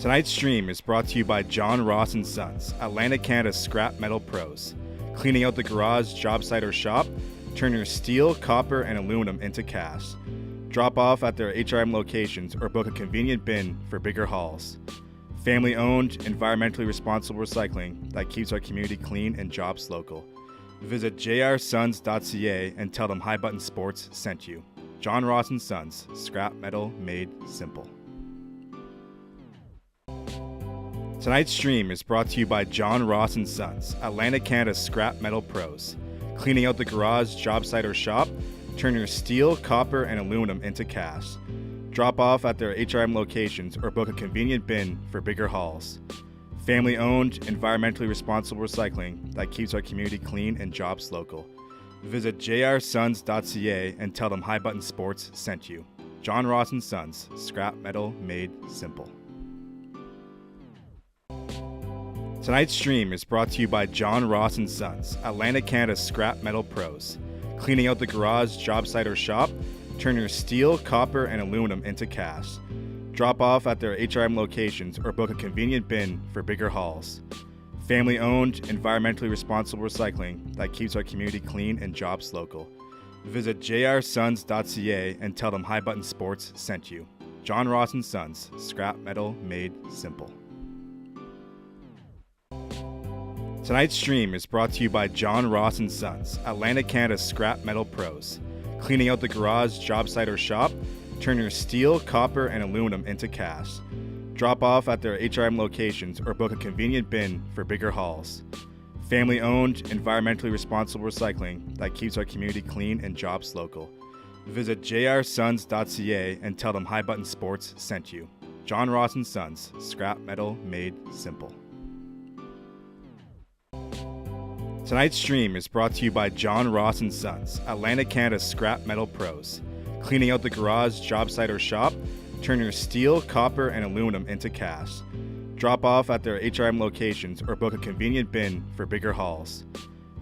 Tonight's stream is brought to you by John Ross & Sons, Atlantic Canada's scrap metal pros. Cleaning out the garage, job site, or shop, turn your steel, copper, and aluminum into cash. Drop off at their HRM locations or book a convenient bin for bigger hauls. Family-owned, environmentally responsible recycling that keeps our community clean and jobs local. Visit jrsons.ca and tell them High Button Sports sent you. John Ross & Sons, scrap metal made simple. Tonight's stream is brought to you by John Ross & Sons, Atlantic Canada's scrap metal pros. Cleaning out the garage, job site, or shop, turn your steel, copper, and aluminum into cash. Drop off at their HRM locations or book a convenient bin for bigger hauls. Family-owned, environmentally responsible recycling that keeps our community clean and jobs local. Visit jrsons.ca and tell them High Button Sports sent you. John Ross & Sons, scrap metal made simple. Tonight's stream is brought to you by John Ross & Sons, Atlantic Canada's scrap metal pros. Cleaning out the garage, job site, or shop, turn your steel, copper, and aluminum into cash. Drop off at their HRM locations or book a convenient bin for bigger hauls. Family-owned, environmentally responsible recycling that keeps our community clean and jobs local. Visit jrsons.ca and tell them High Button Sports sent you. John Ross & Sons, scrap metal made simple. Tonight's stream is brought to you by John Ross & Sons, Atlantic Canada's scrap metal pros. Cleaning out the garage, job site, or shop, turn your steel, copper, and aluminum into cash. Drop off at their HRM locations or book a convenient bin for bigger hauls. Family-owned, environmentally responsible recycling that keeps our community clean and jobs local. Visit jrsons.ca and tell them High Button Sports sent you. John Ross & Sons, scrap metal made simple. Tonight's stream is brought to you by John Ross & Sons, Atlantic Canada's scrap metal pros. Cleaning out the garage, job site, or shop, turn your steel, copper, and aluminum into cash. Drop off at their HRM locations or book a convenient bin for bigger hauls.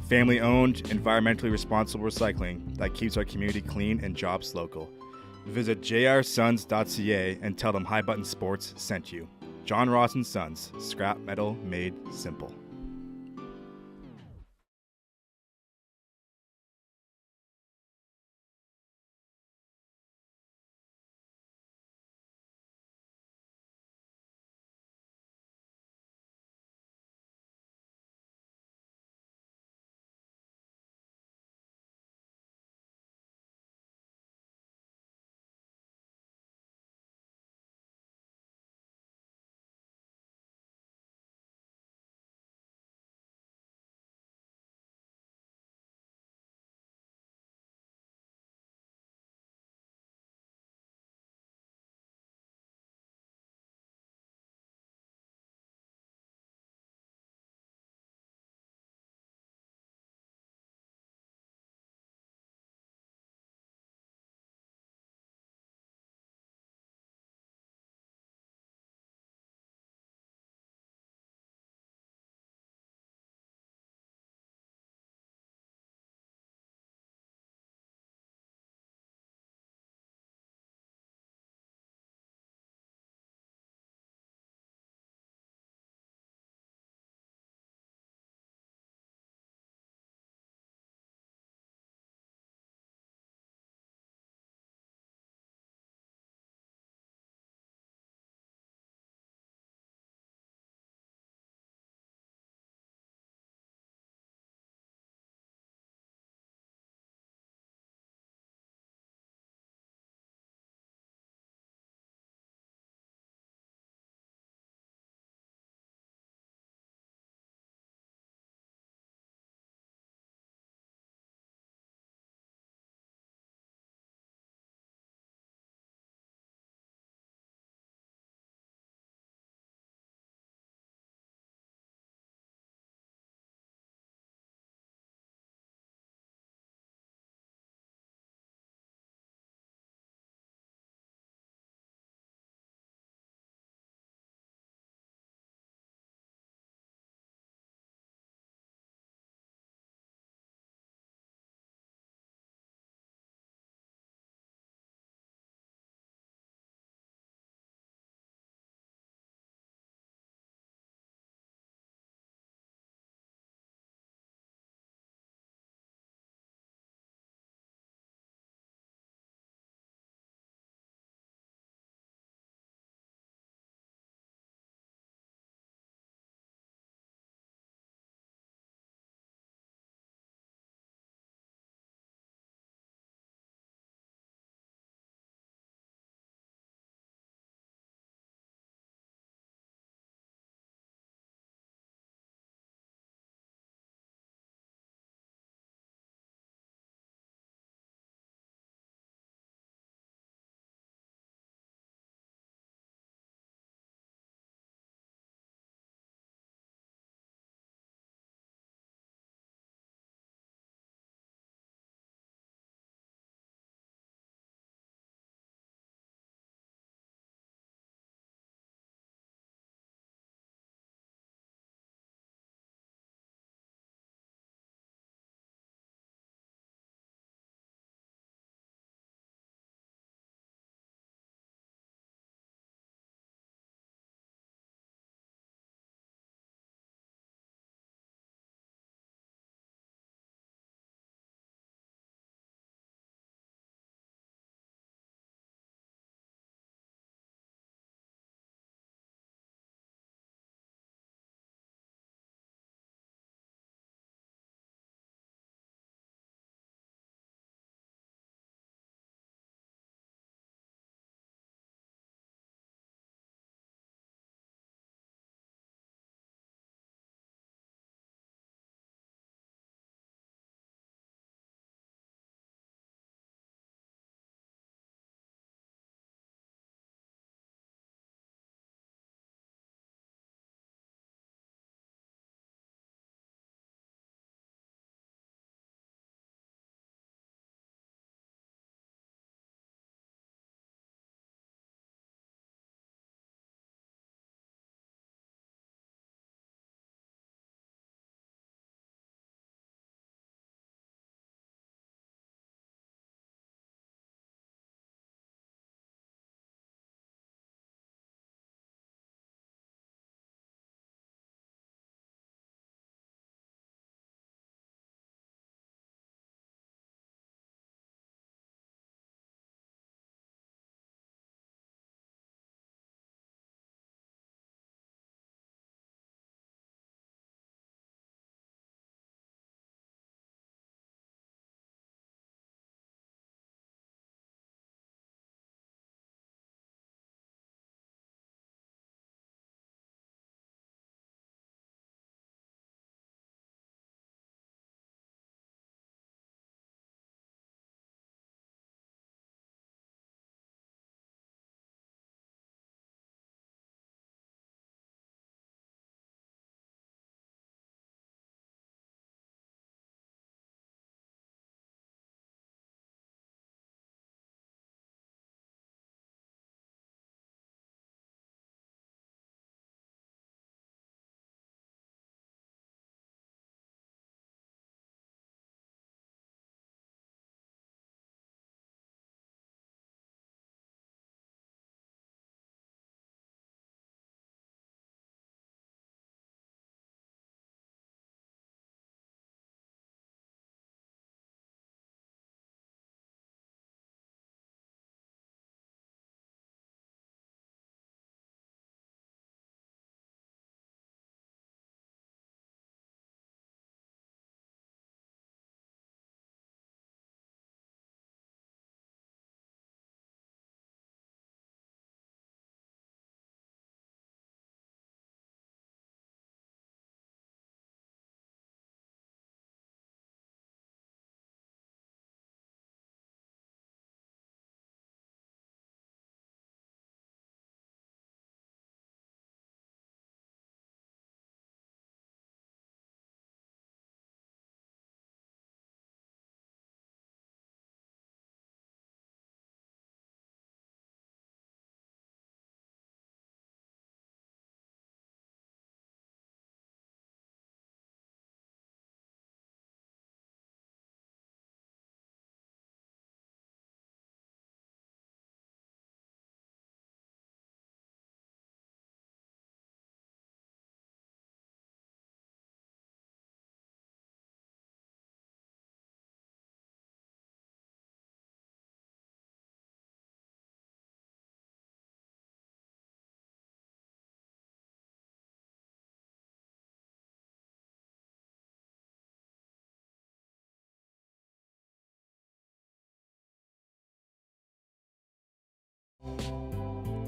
Family-owned, environmentally responsible recycling that keeps our community clean and jobs local. Visit jrsons.ca and tell them High Button Sports sent you. John Ross & Sons, scrap metal made simple.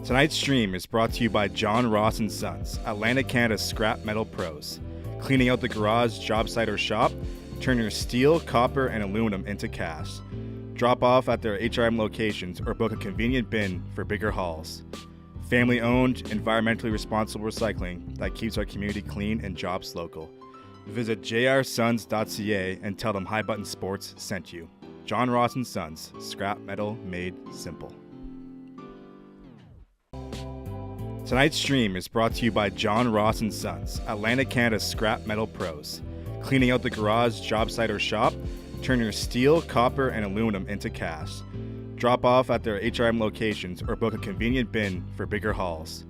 Tonight's stream is brought to you by John Ross and Sons, Atlantic, Canada's scrap metal pros. Cleaning out the garage, job site, or shop, turn your steel, copper, and aluminum into cash. Drop off at their HRM locations or book a convenient bin for bigger hauls. Family-owned, environmentally responsible recycling that keeps our community clean and jobs local. Visit jrsons.ca and tell them High Button Sports sent you. John Ross and Sons, scrap metal made simple. Tonight's stream is brought to you by John Ross and Sons, Atlantic, Canada's scrap metal pros. Cleaning out the garage, job site, or shop, turn your steel, copper, and aluminum into cash. Drop off at their HRM locations or book a convenient bin for bigger hauls.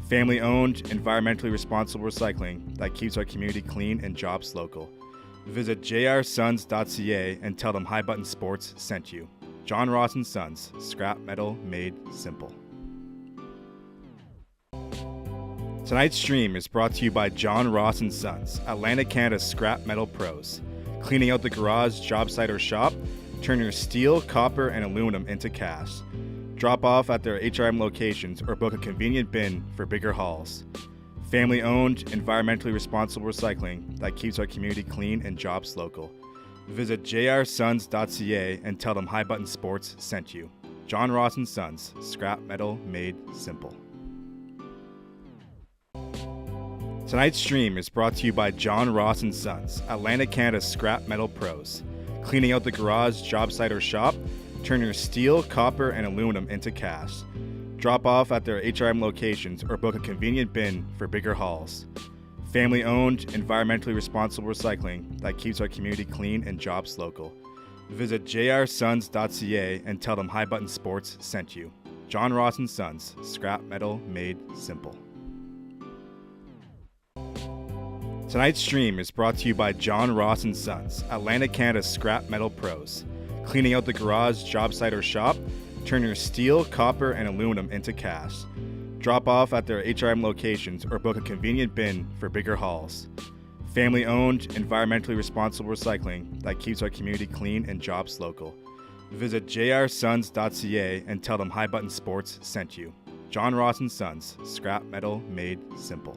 Family-owned, environmentally responsible recycling that keeps our community clean and jobs local. Visit jrsons.ca and tell them High Button Sports sent you. John Ross and Sons, scrap metal made simple. Tonight's stream is brought to you by John Ross and Sons, Atlantic, Canada's scrap metal pros. Cleaning out the garage, job site, or shop, turn your steel, copper, and aluminum into cash. Drop off at their HRM locations or book a convenient bin for bigger hauls. Family-owned, environmentally responsible recycling that keeps our community clean and jobs local. Visit jrsons.ca and tell them High Button Sports sent you. John Ross and Sons, scrap metal made simple. Tonight's stream is brought to you by John Ross and Sons, Atlantic, Canada's scrap metal pros. Cleaning out the garage, job site, or shop, turn your steel, copper, and aluminum into cash. Drop off at their HRM locations or book a convenient bin for bigger hauls. Family-owned, environmentally responsible recycling that keeps our community clean and jobs local. Visit jrsons.ca and tell them High Button Sports sent you. John Ross and Sons, scrap metal made simple. Tonight's stream is brought to you by John Ross and Sons, Atlantic, Canada's scrap metal pros. Cleaning out the garage, job site, or shop, turn your steel, copper, and aluminum into cash. Drop off at their HRM locations or book a convenient bin for bigger hauls. Family-owned, environmentally responsible recycling that keeps our community clean and jobs local. Visit jrsons.ca and tell them High Button Sports sent you. John Ross and Sons, scrap metal made simple.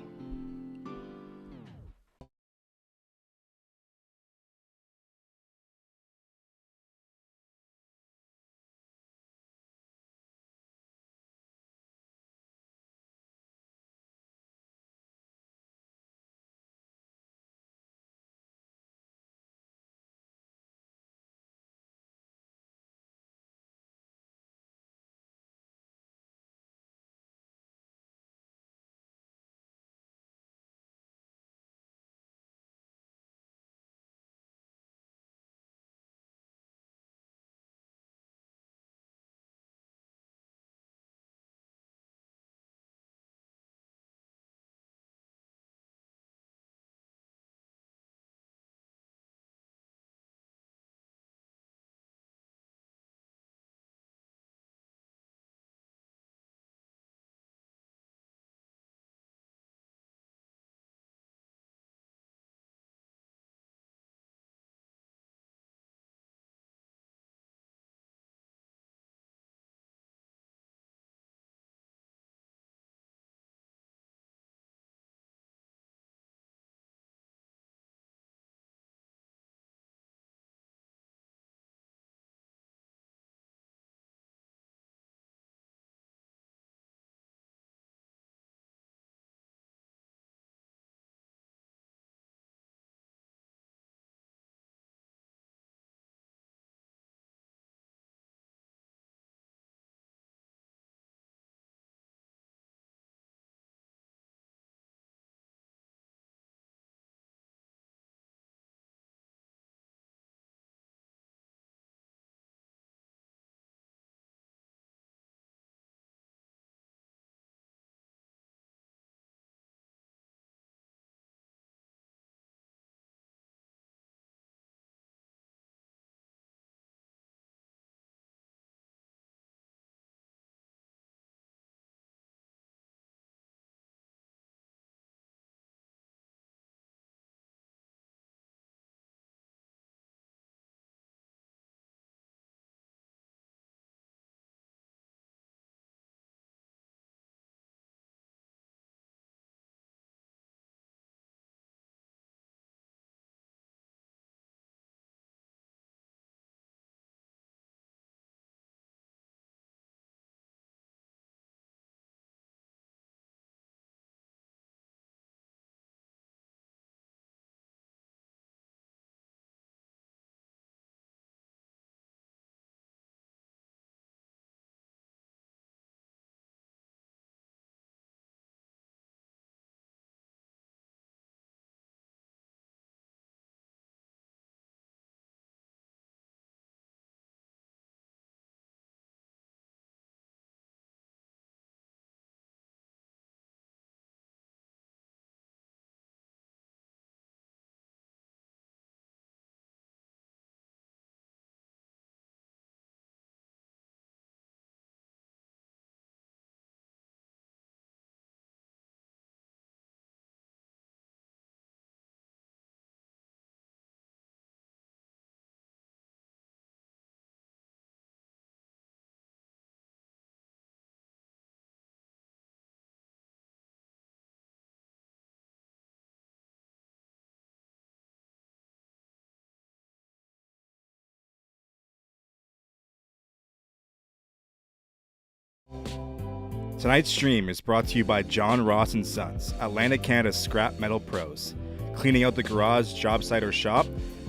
Tonight's stream is brought to you by John Ross and Sons, Atlanta, Canada's scrap metal pros. Cleaning out the garage, job site, or shop,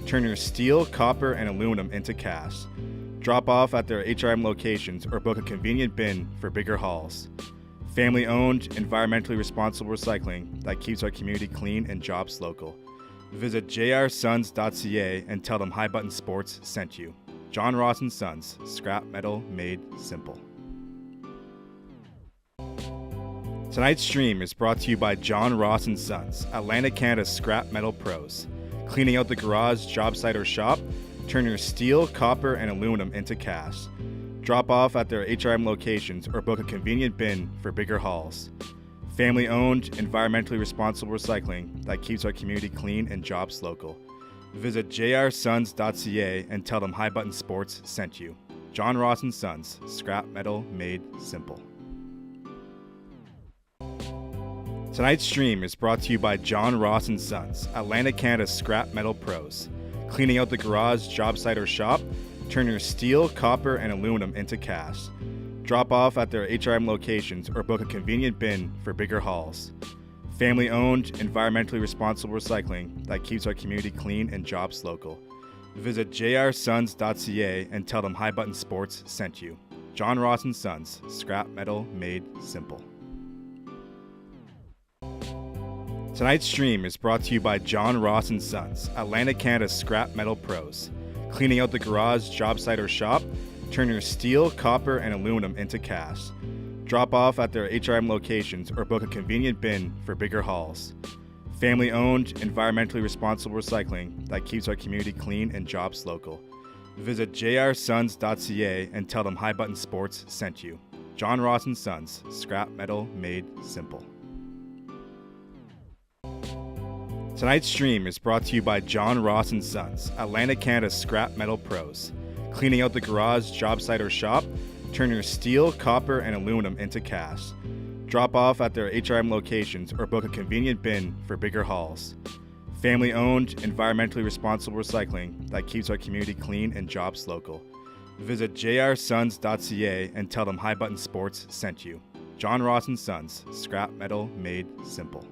turn your steel, copper, and aluminum into cash. Drop off at their HRM locations or book a convenient bin for bigger hauls. Family owned, environmentally responsible recycling that keeps our community clean and jobs local. Visit jrsons.ca and tell them High Button Sports sent you. John Ross and Sons, scrap metal made simple. Tonight's stream is brought to you by John Ross and Sons, Atlanta, Canada's scrap metal pros. Cleaning out the garage, job site, or shop, turn your steel, copper, and aluminum into cash. Drop off at their HRM locations or book a convenient bin for bigger hauls. Family owned, environmentally responsible recycling that keeps our community clean and jobs local. Visit jrsons.ca and tell them High Button Sports sent you. John Ross and Sons, scrap metal made simple. Tonight's stream is brought to you by John Ross and Sons, Atlanta, Canada's scrap metal pros. Cleaning out the garage, job site, or shop, turn your steel, copper, and aluminum into cash. Drop off at their HRM locations or book a convenient bin for bigger hauls. Family owned, environmentally responsible recycling that keeps our community clean and jobs local. Visit jrsons.ca and tell them High Button Sports sent you. John Ross and Sons, scrap metal made simple. Tonight's stream is brought to you by John Ross and Sons, Atlanta, Canada's scrap metal pros. Cleaning out the garage, job site, or shop, turn your steel, copper, and aluminum into cash. Drop off at their HRM locations or book a convenient bin for bigger hauls. Family owned, environmentally responsible recycling that keeps our community clean and jobs local. Visit jrsons.ca and tell them High Button Sports sent you. John Ross and Sons, scrap metal made simple. Tonight's stream is brought to you by John Ross and Sons, Atlanta, Canada's scrap metal pros. Cleaning out the garage, job site, or shop, turn your steel, copper, and aluminum into cash. Drop off at their HRM locations or book a convenient bin for bigger hauls. Family owned, environmentally responsible recycling that keeps our community clean and jobs local. Visit jrsons.ca and tell them High Button Sports sent you. John Ross and Sons, scrap metal made simple.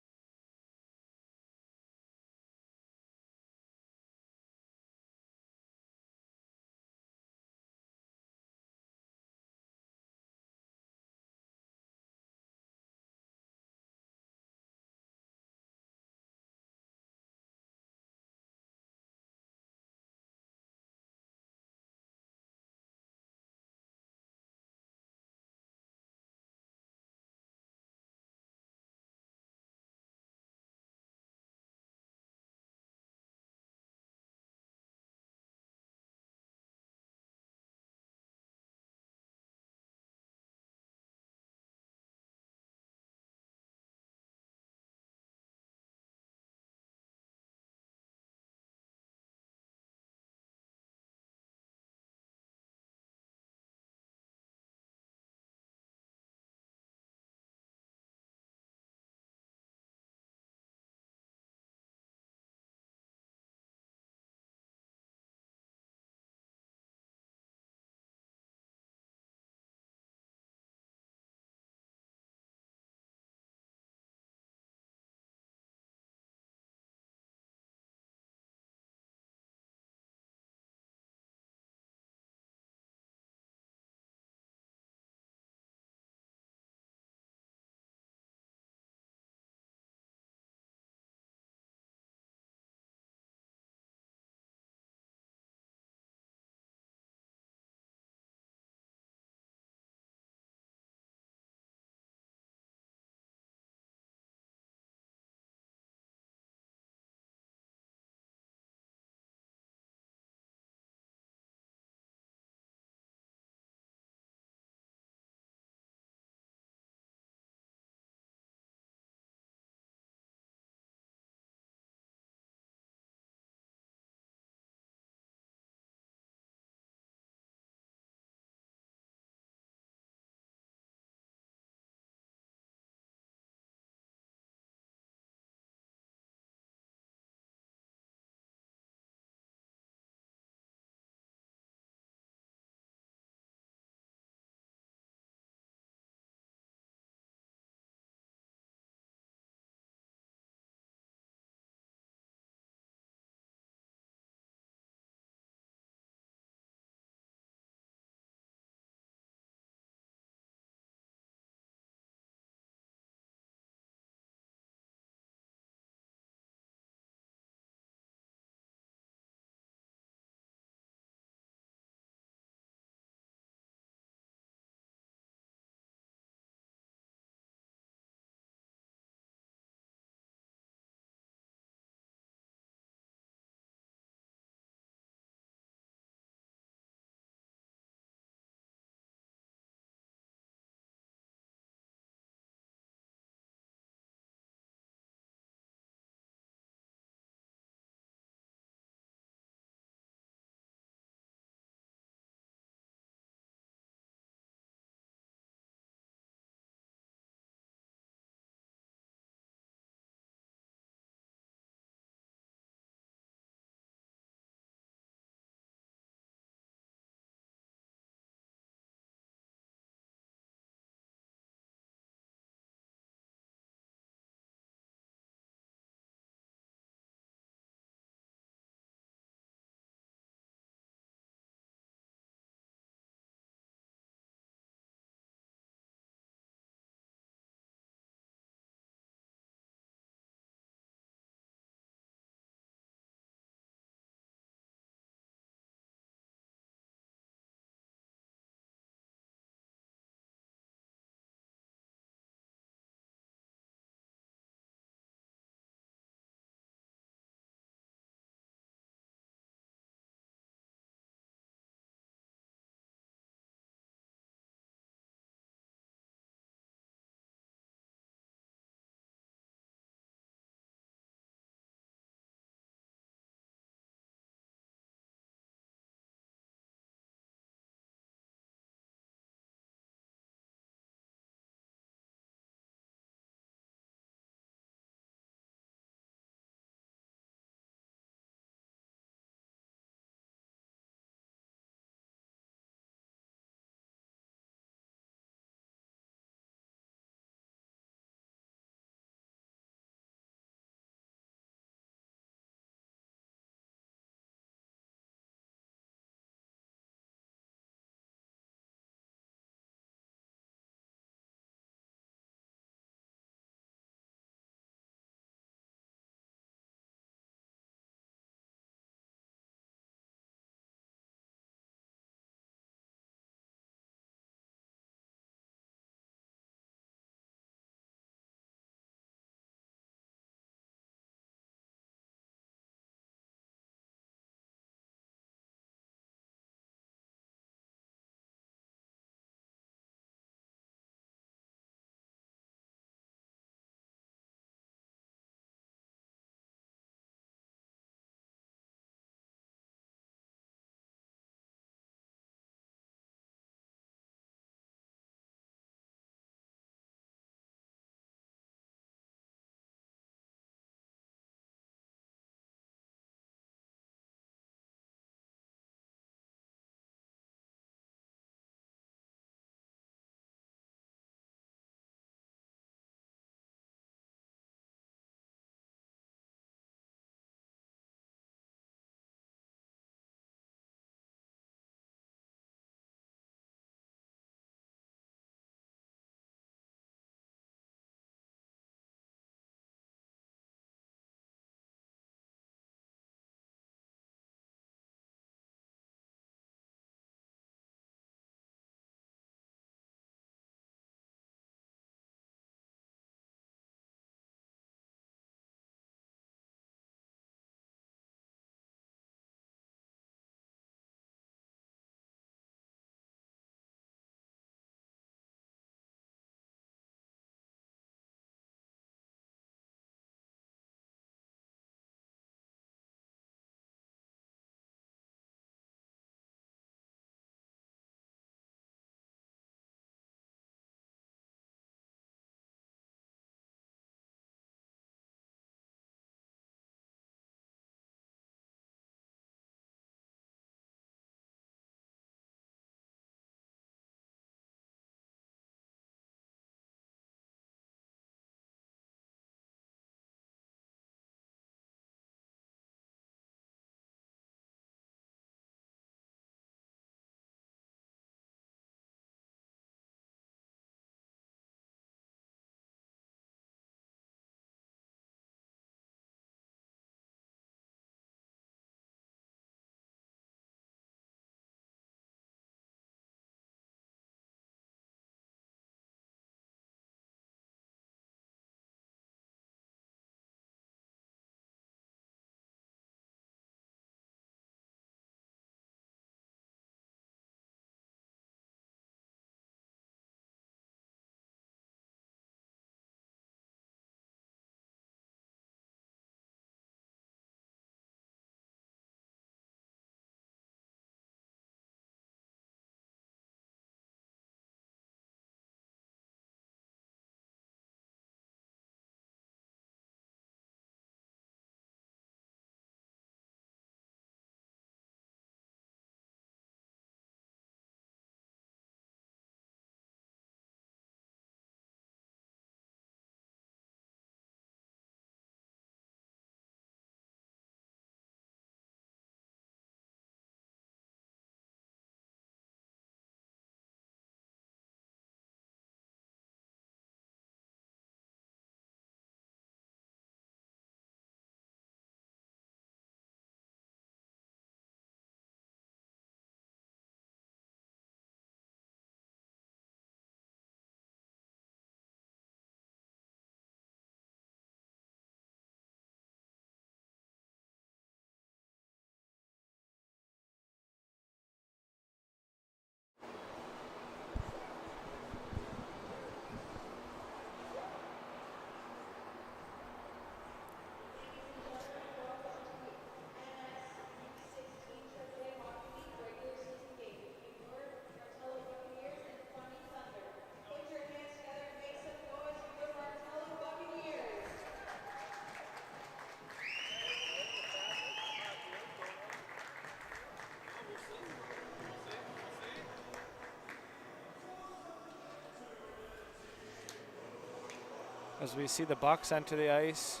as we see the Bucks enter the ice.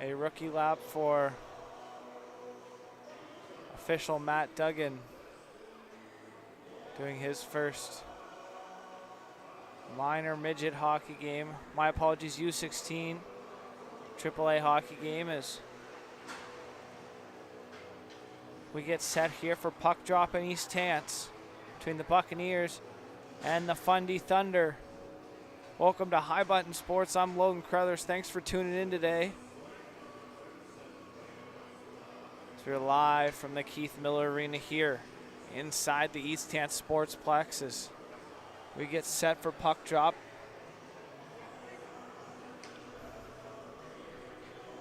A rookie lap for official Matt Duggan, doing his first minor midget hockey game. My apologies, U16 AAA hockey game, as we get set here for puck drop in East Tants between the Buccaneers and the Fundy Thunder. Welcome to High Button Sports. I'm Logan Crothers. Thanks for tuning in today. So we're live from the Keith Miller Arena here inside the East Tants Sportsplex as we get set for puck drop.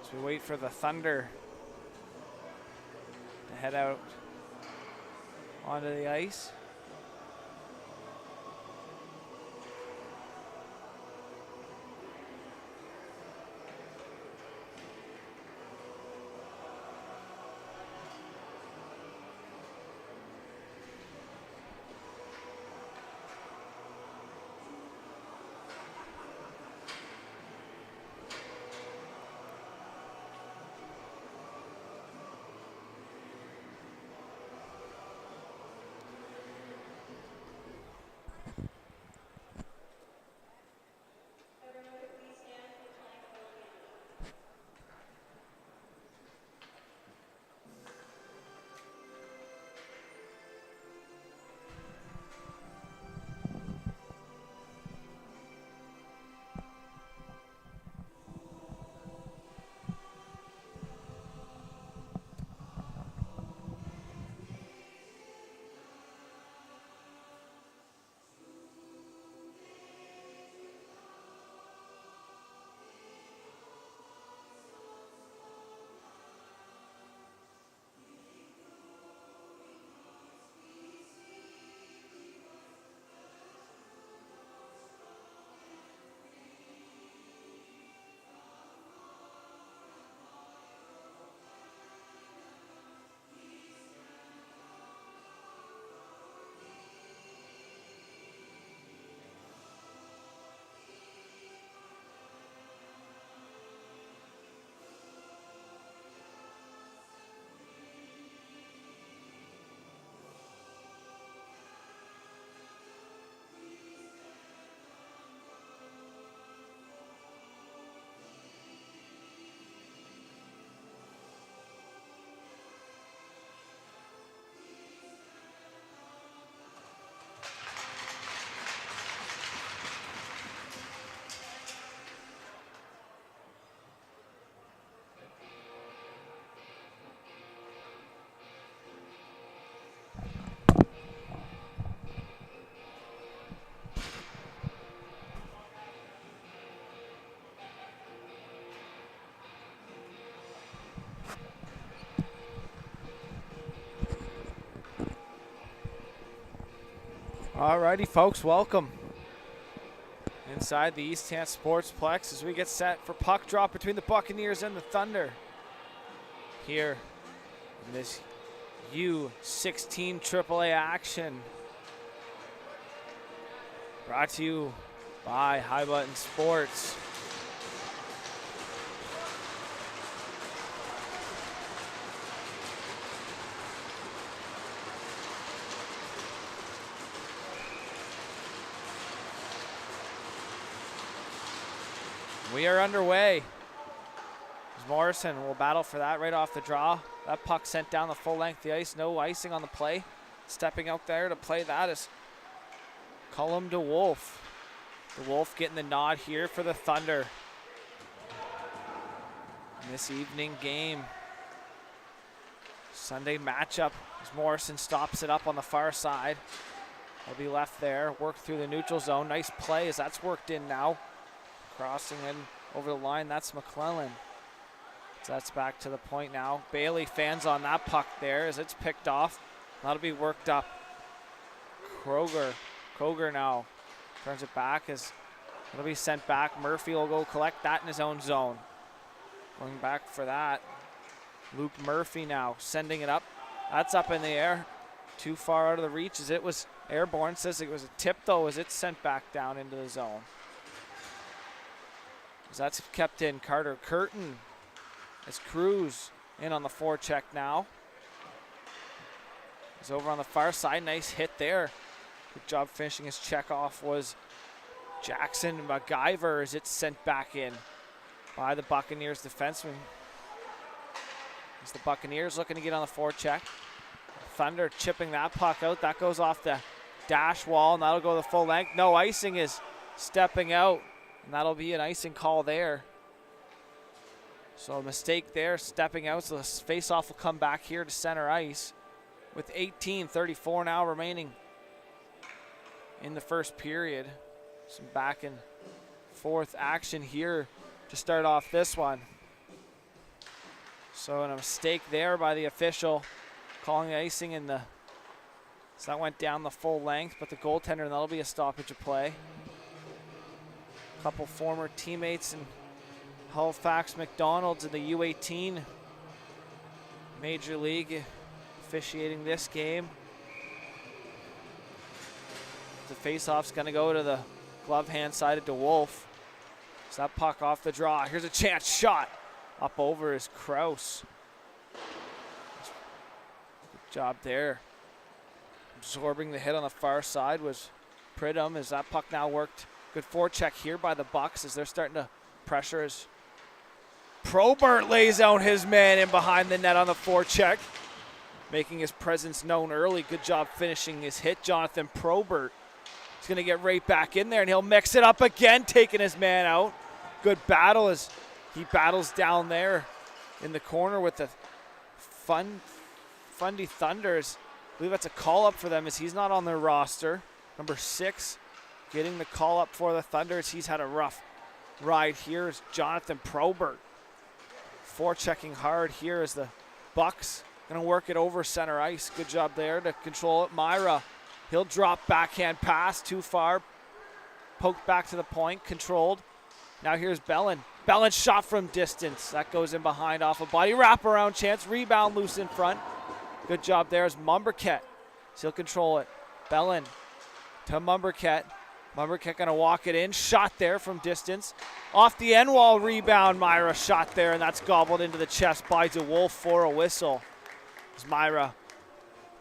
As we wait for the Thunder to head out onto the ice. Alrighty, folks, welcome inside the East Tants Sportsplex as we get set for puck drop between the Buccaneers and the Thunder here in this U16 AAA action. Brought to you by High Button Sports. We are underway. Morrison will battle for that right off the draw. That puck sent down the full length of the ice. No icing on the play. Stepping out there to play that is Cullum DeWolf. DeWolf getting the nod here for the Thunder in this evening game. Sunday matchup as Morrison stops it up on the far side. He'll be left there. Work through the neutral zone. Nice play as that's worked in now. Crossing in over the line, that's McClellan. So that's back to the point now. Bailey fans on that puck there as it's picked off. That'll be worked up. Kroger now turns it back as it'll be sent back. Murphy will go collect that in his own zone. Going back for that. Luke Murphy now sending it up. That's up in the air. Too far out of the reach as it was airborne. Says it was a tip though as it's sent back down into the zone. That's kept in. Carter Curtin as Cruz in on the forecheck now. He's over on the far side. Nice hit there. Good job finishing his check off was Jackson MacGyver as it's sent back in by the Buccaneers defenseman. As the Buccaneers looking to get on the forecheck. Thunder chipping that puck out. That goes off the dash wall, and that'll go the full length. No icing is stepping out, and that'll be an icing call there. So a mistake there, stepping out, so the face-off will come back here to center ice with 18:34 now remaining in the first period. Some back and forth action here to start off this one. So a mistake there by the official, calling icing in the, so that went down the full length, but the goaltender, and that'll be a stoppage of play. A couple former teammates in Halifax McDonald's in the U18 Major League officiating this game. The faceoff's gonna go to the glove hand side of DeWolf. So that puck off the draw. Here's a chance shot. Up over is Kraus. Good job there. Absorbing the hit on the far side was Pridham as that puck now worked. Good forecheck here by the Bucks as they're starting to pressure as Probert lays out his man in behind the net on the forecheck, making his presence known early. Good job finishing his hit. Jonathan Probert is going to get right back in there, and he'll mix it up again, taking his man out. Good battle as he battles down there in the corner with the Fundy Thunders. I believe that's a call-up for them as he's not on their roster. Number 6 getting the call-up for the Thunders. He's had a rough ride here is Jonathan Probert. Forechecking hard here as the Bucks going to work it over center ice. Good job there to control it. Myra, he'll drop backhand pass too far. Poked back to the point, controlled. Now here's Bellin. Bellin shot from distance. That goes in behind off a body. Wraparound chance. Rebound loose in front. Good job there is Mumberket. He'll control it. Bellin to Mumberket. Mumberket going to walk it in. Shot there from distance. Off the end wall rebound. Myra shot there, and that's gobbled into the chest by DeWolf for a whistle. As Myra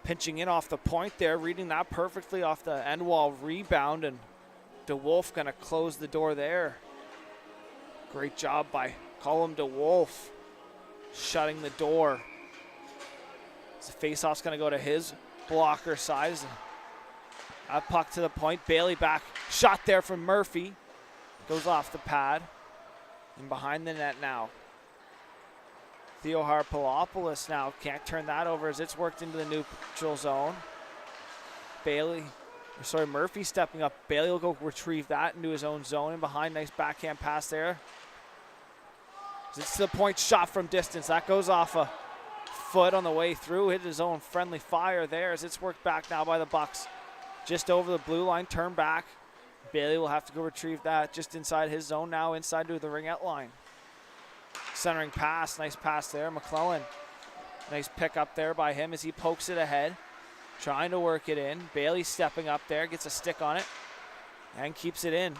pinching in off the point there, reading that perfectly off the end wall rebound, and DeWolf going to close the door there. Great job by Colm DeWolf shutting the door. As the faceoff's going to go to his blocker side. That puck to the point. Bailey back. Shot there from Murphy. Goes off the pad. And behind the net now. Theo Harpalopoulos now can't turn that over as it's worked into the neutral zone. Murphy stepping up. Bailey will go retrieve that into his own zone and behind. Nice backhand pass there. It's to the point, shot from distance. That goes off a foot on the way through. Hit his own friendly fire there as it's worked back now by the Bucks. Just over the blue line, turn back. Bailey will have to go retrieve that just inside his zone now, inside to the ringette line. Centering pass, nice pass there. McClellan, nice pick up there by him as he pokes it ahead. Trying to work it in. Bailey stepping up there, gets a stick on it, and keeps it in.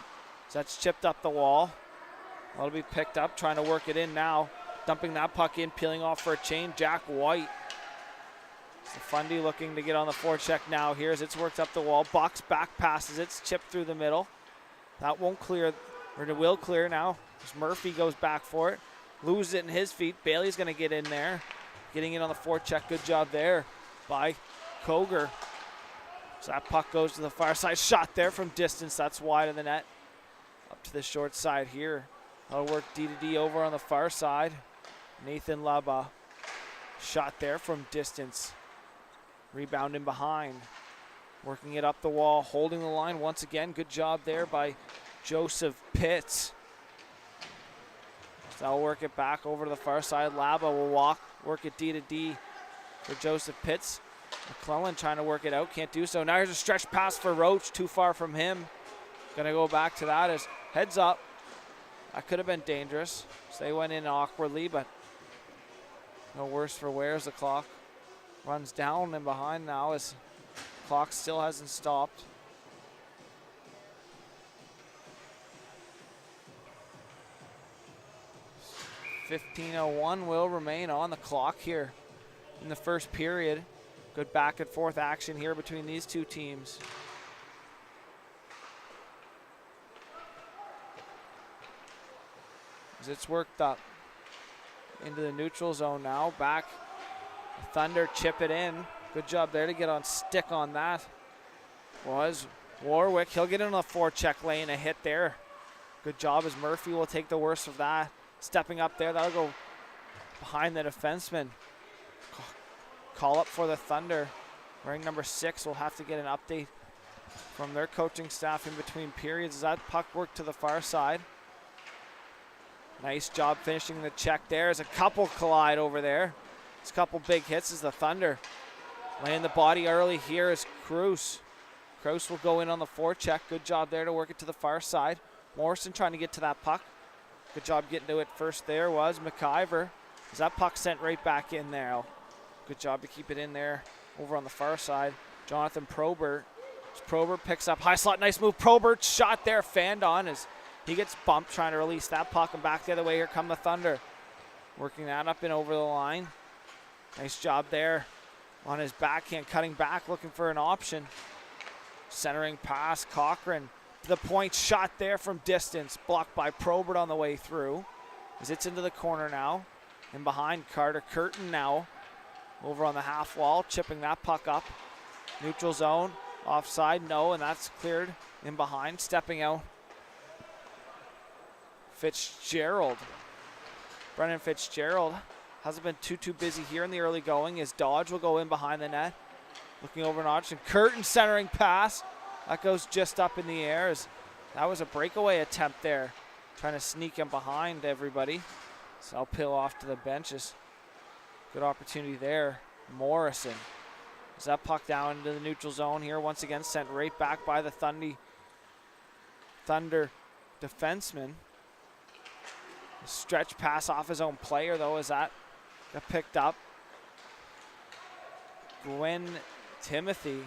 So that's chipped up the wall. That'll be picked up, trying to work it in now. Dumping that puck in, peeling off for a chain, Jack White. So Fundy looking to get on the forecheck now here as it's worked up the wall. Bucks back passes, it's chipped through the middle. That won't clear, or it will clear now. As Murphy goes back for it. Loses it in his feet. Bailey's going to get in there. Getting in on the forecheck, good job there by Koger. So that puck goes to the far side. Shot there from distance, that's wide of the net. Up to the short side here. That'll work D-to-D over on the far side. Nathan Laba. Shot there from distance. Rebound in behind. Working it up the wall, holding the line once again. Good job there by Joseph Pitts. So that'll work it back over to the far side. Laba will work it D-to-D for Joseph Pitts. McClellan trying to work it out, can't do so. Now here's a stretch pass for Roach, too far from him. Gonna go back to that as heads up. That could have been dangerous. So they went in awkwardly, but no worse for wear as the clock runs down and behind now as the clock still hasn't stopped. 15:01 will remain on the clock here in the first period. Good back and forth action here between these two teams. As it's worked up into the neutral zone now. Back, Thunder chip it in. Good job there to get on stick on that. Was Warwick. He'll get in on the forecheck lane, a hit there. Good job as Murphy will take the worst of that. Stepping up there, that'll go behind the defenseman. Call up for the Thunder. Wearing number 6 will have to get an update from their coaching staff in between periods as that puck worked to the far side. Nice job finishing the check there as a couple collide over there. It's a couple big hits as the Thunder laying the body early here is Cruz. Cruz will go in on the forecheck. Good job there to work it to the far side. Morrison trying to get to that puck. Good job getting to it first there was McIver. As that puck sent right back in there. Good job to keep it in there over on the far side. Jonathan Probert. Probert picks up high slot. Nice move. Probert's shot there fanned on as he gets bumped trying to release that puck and back the other way. Here come the Thunder. Working that up and over the line. Nice job there on his backhand. Cutting back looking for an option. Centering pass. Cochran to the point. Shot there from distance. Blocked by Probert on the way through. As it's into the corner now. And behind Carter Curtin now. Over on the half wall. Chipping that puck up. Neutral zone. Offside. No. And that's cleared in behind. Stepping out. Fitzgerald. Brennan Fitzgerald hasn't been too busy here in the early going. His dodge will go in behind the net. Looking over an option. Curtin centering pass. That goes just up in the air. That was a breakaway attempt there. Trying to sneak him behind everybody. So I'll peel off to the benches. Good opportunity there. Morrison. Is that puck down into the neutral zone here? Once again sent right back by the Thunder defenseman. Stretch pass off his own player though as that got picked up. Gwen Timothy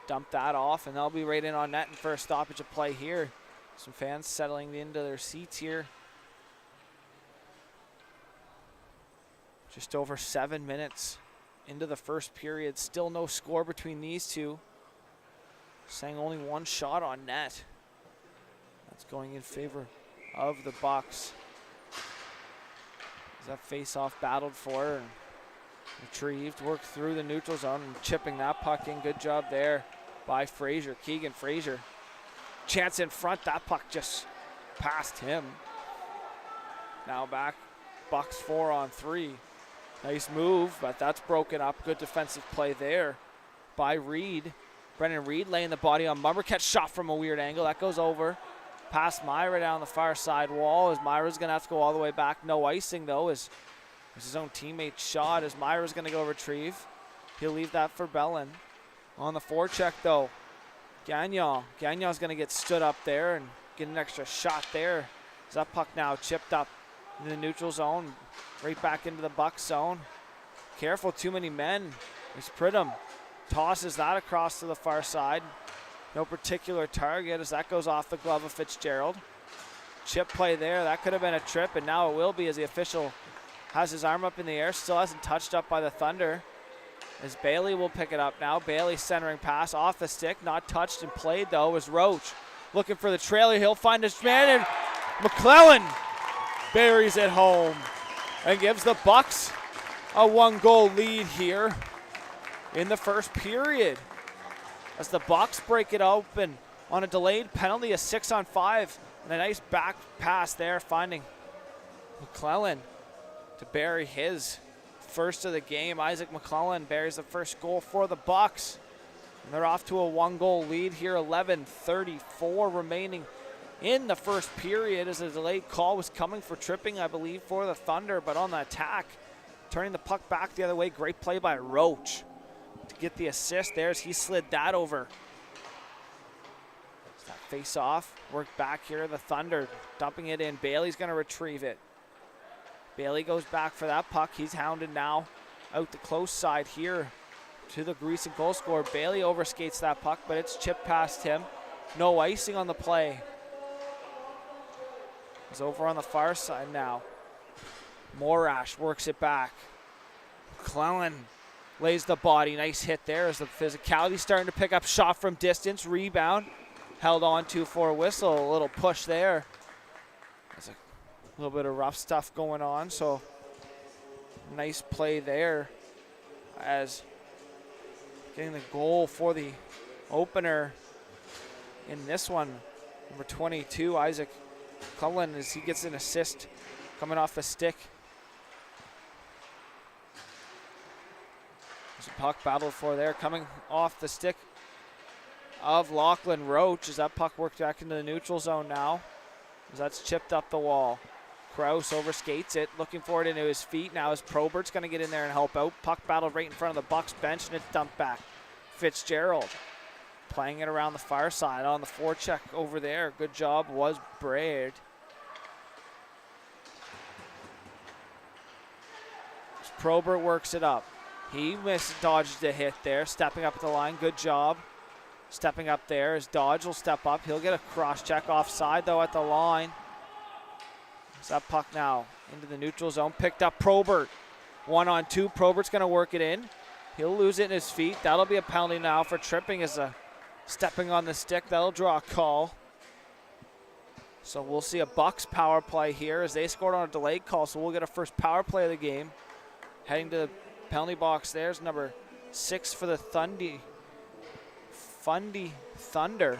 dumped that off and they'll be right in on net and first stoppage of play here. Some fans settling into their seats here. Just over 7 minutes into the first period. Still no score between these two. Saying only one shot on net. That's going in favor of the Bucks. As that face-off battled for and retrieved, worked through the neutral zone and chipping that puck in. Good job there by Frazier, Keegan Frazier. Chance in front, that puck just passed him. Now back, Bucks 4-on-3. Nice move, but that's broken up. Good defensive play there by Reed. Brendan Reed laying the body on Mummer. Catch shot from a weird angle. That goes over. Past Myra down the far side wall as Myra's going to have to go all the way back. No icing, though, as his own teammate's shot as Myra's going to go retrieve. He'll leave that for Bellin. On the forecheck, though, Gagnon. Gagnon's going to get stood up there and get an extra shot there. As that puck now chipped up in the neutral zone, right back into the Bucks zone. Careful, too many men. There's Pridham. Tosses that across to the far side. No particular target as that goes off the glove of Fitzgerald. Chip play there. That could have been a trip, and now it will be as the official has his arm up in the air. Still hasn't touched up by the Thunder. As Bailey will pick it up now. Bailey centering pass off the stick. Not touched and played, though, was Roach. Looking for the trailer. He'll find his man, and McClellan buries it home and gives the Bucks a 1-goal lead here in the first period. As the Bucks break it open on a delayed penalty, a 6-on-5, and a nice back pass there, finding McClellan to bury his first of the game. Isaac McClellan buries the first goal for the Bucks. And they're off to a 1-goal lead here, 11:34 remaining in the first period as a delayed call was coming for tripping, I believe, for the Thunder, but on the attack, turning the puck back the other way. Great play by Roach to get the assist there as he slid that over. That face off, worked back here, the Thunder dumping it in. Bailey's going to retrieve it. Bailey goes back for that puck. He's hounded now out the close side here to the recent goal scorer. Bailey overskates that puck, but it's chipped past him. No icing on the play. He's over on the far side now. Morash works it back. McClellan lays the body. Nice hit there as the physicality starting to pick up. Shot from distance. Rebound. Held on to for a whistle. A little push there. There's a little bit of rough stuff going on. So nice play there as getting the goal for the opener in this one. Number 22, Isaac Cullen, as he gets an assist coming off the stick. There's a puck battled for there, coming off the stick of Lachlan Roach as that puck worked back into the neutral zone now, as that's chipped up the wall. Kraus overskates it, looking for it into his feet now as Probert's going to get in there and help out. Puck battled right in front of the Bucks bench, and it's dumped back. Fitzgerald playing it around the far side on the forecheck over there. Good job was Braid. Probert works it up. He dodged the hit there, stepping up at the line. Good job. Stepping up there as Dodge will step up. He'll get a cross check offside though at the line. Is that puck now into the neutral zone? Picked up Probert. 1-on-2. Probert's going to work it in. He'll lose it in his feet. That'll be a penalty now for tripping as a stepping on the stick. That'll draw a call. So we'll see a Bucks power play here as they scored on a delayed call. So we'll get a first power play of the game. Heading to the penalty box, there's number 6 for the Fundy Thunder.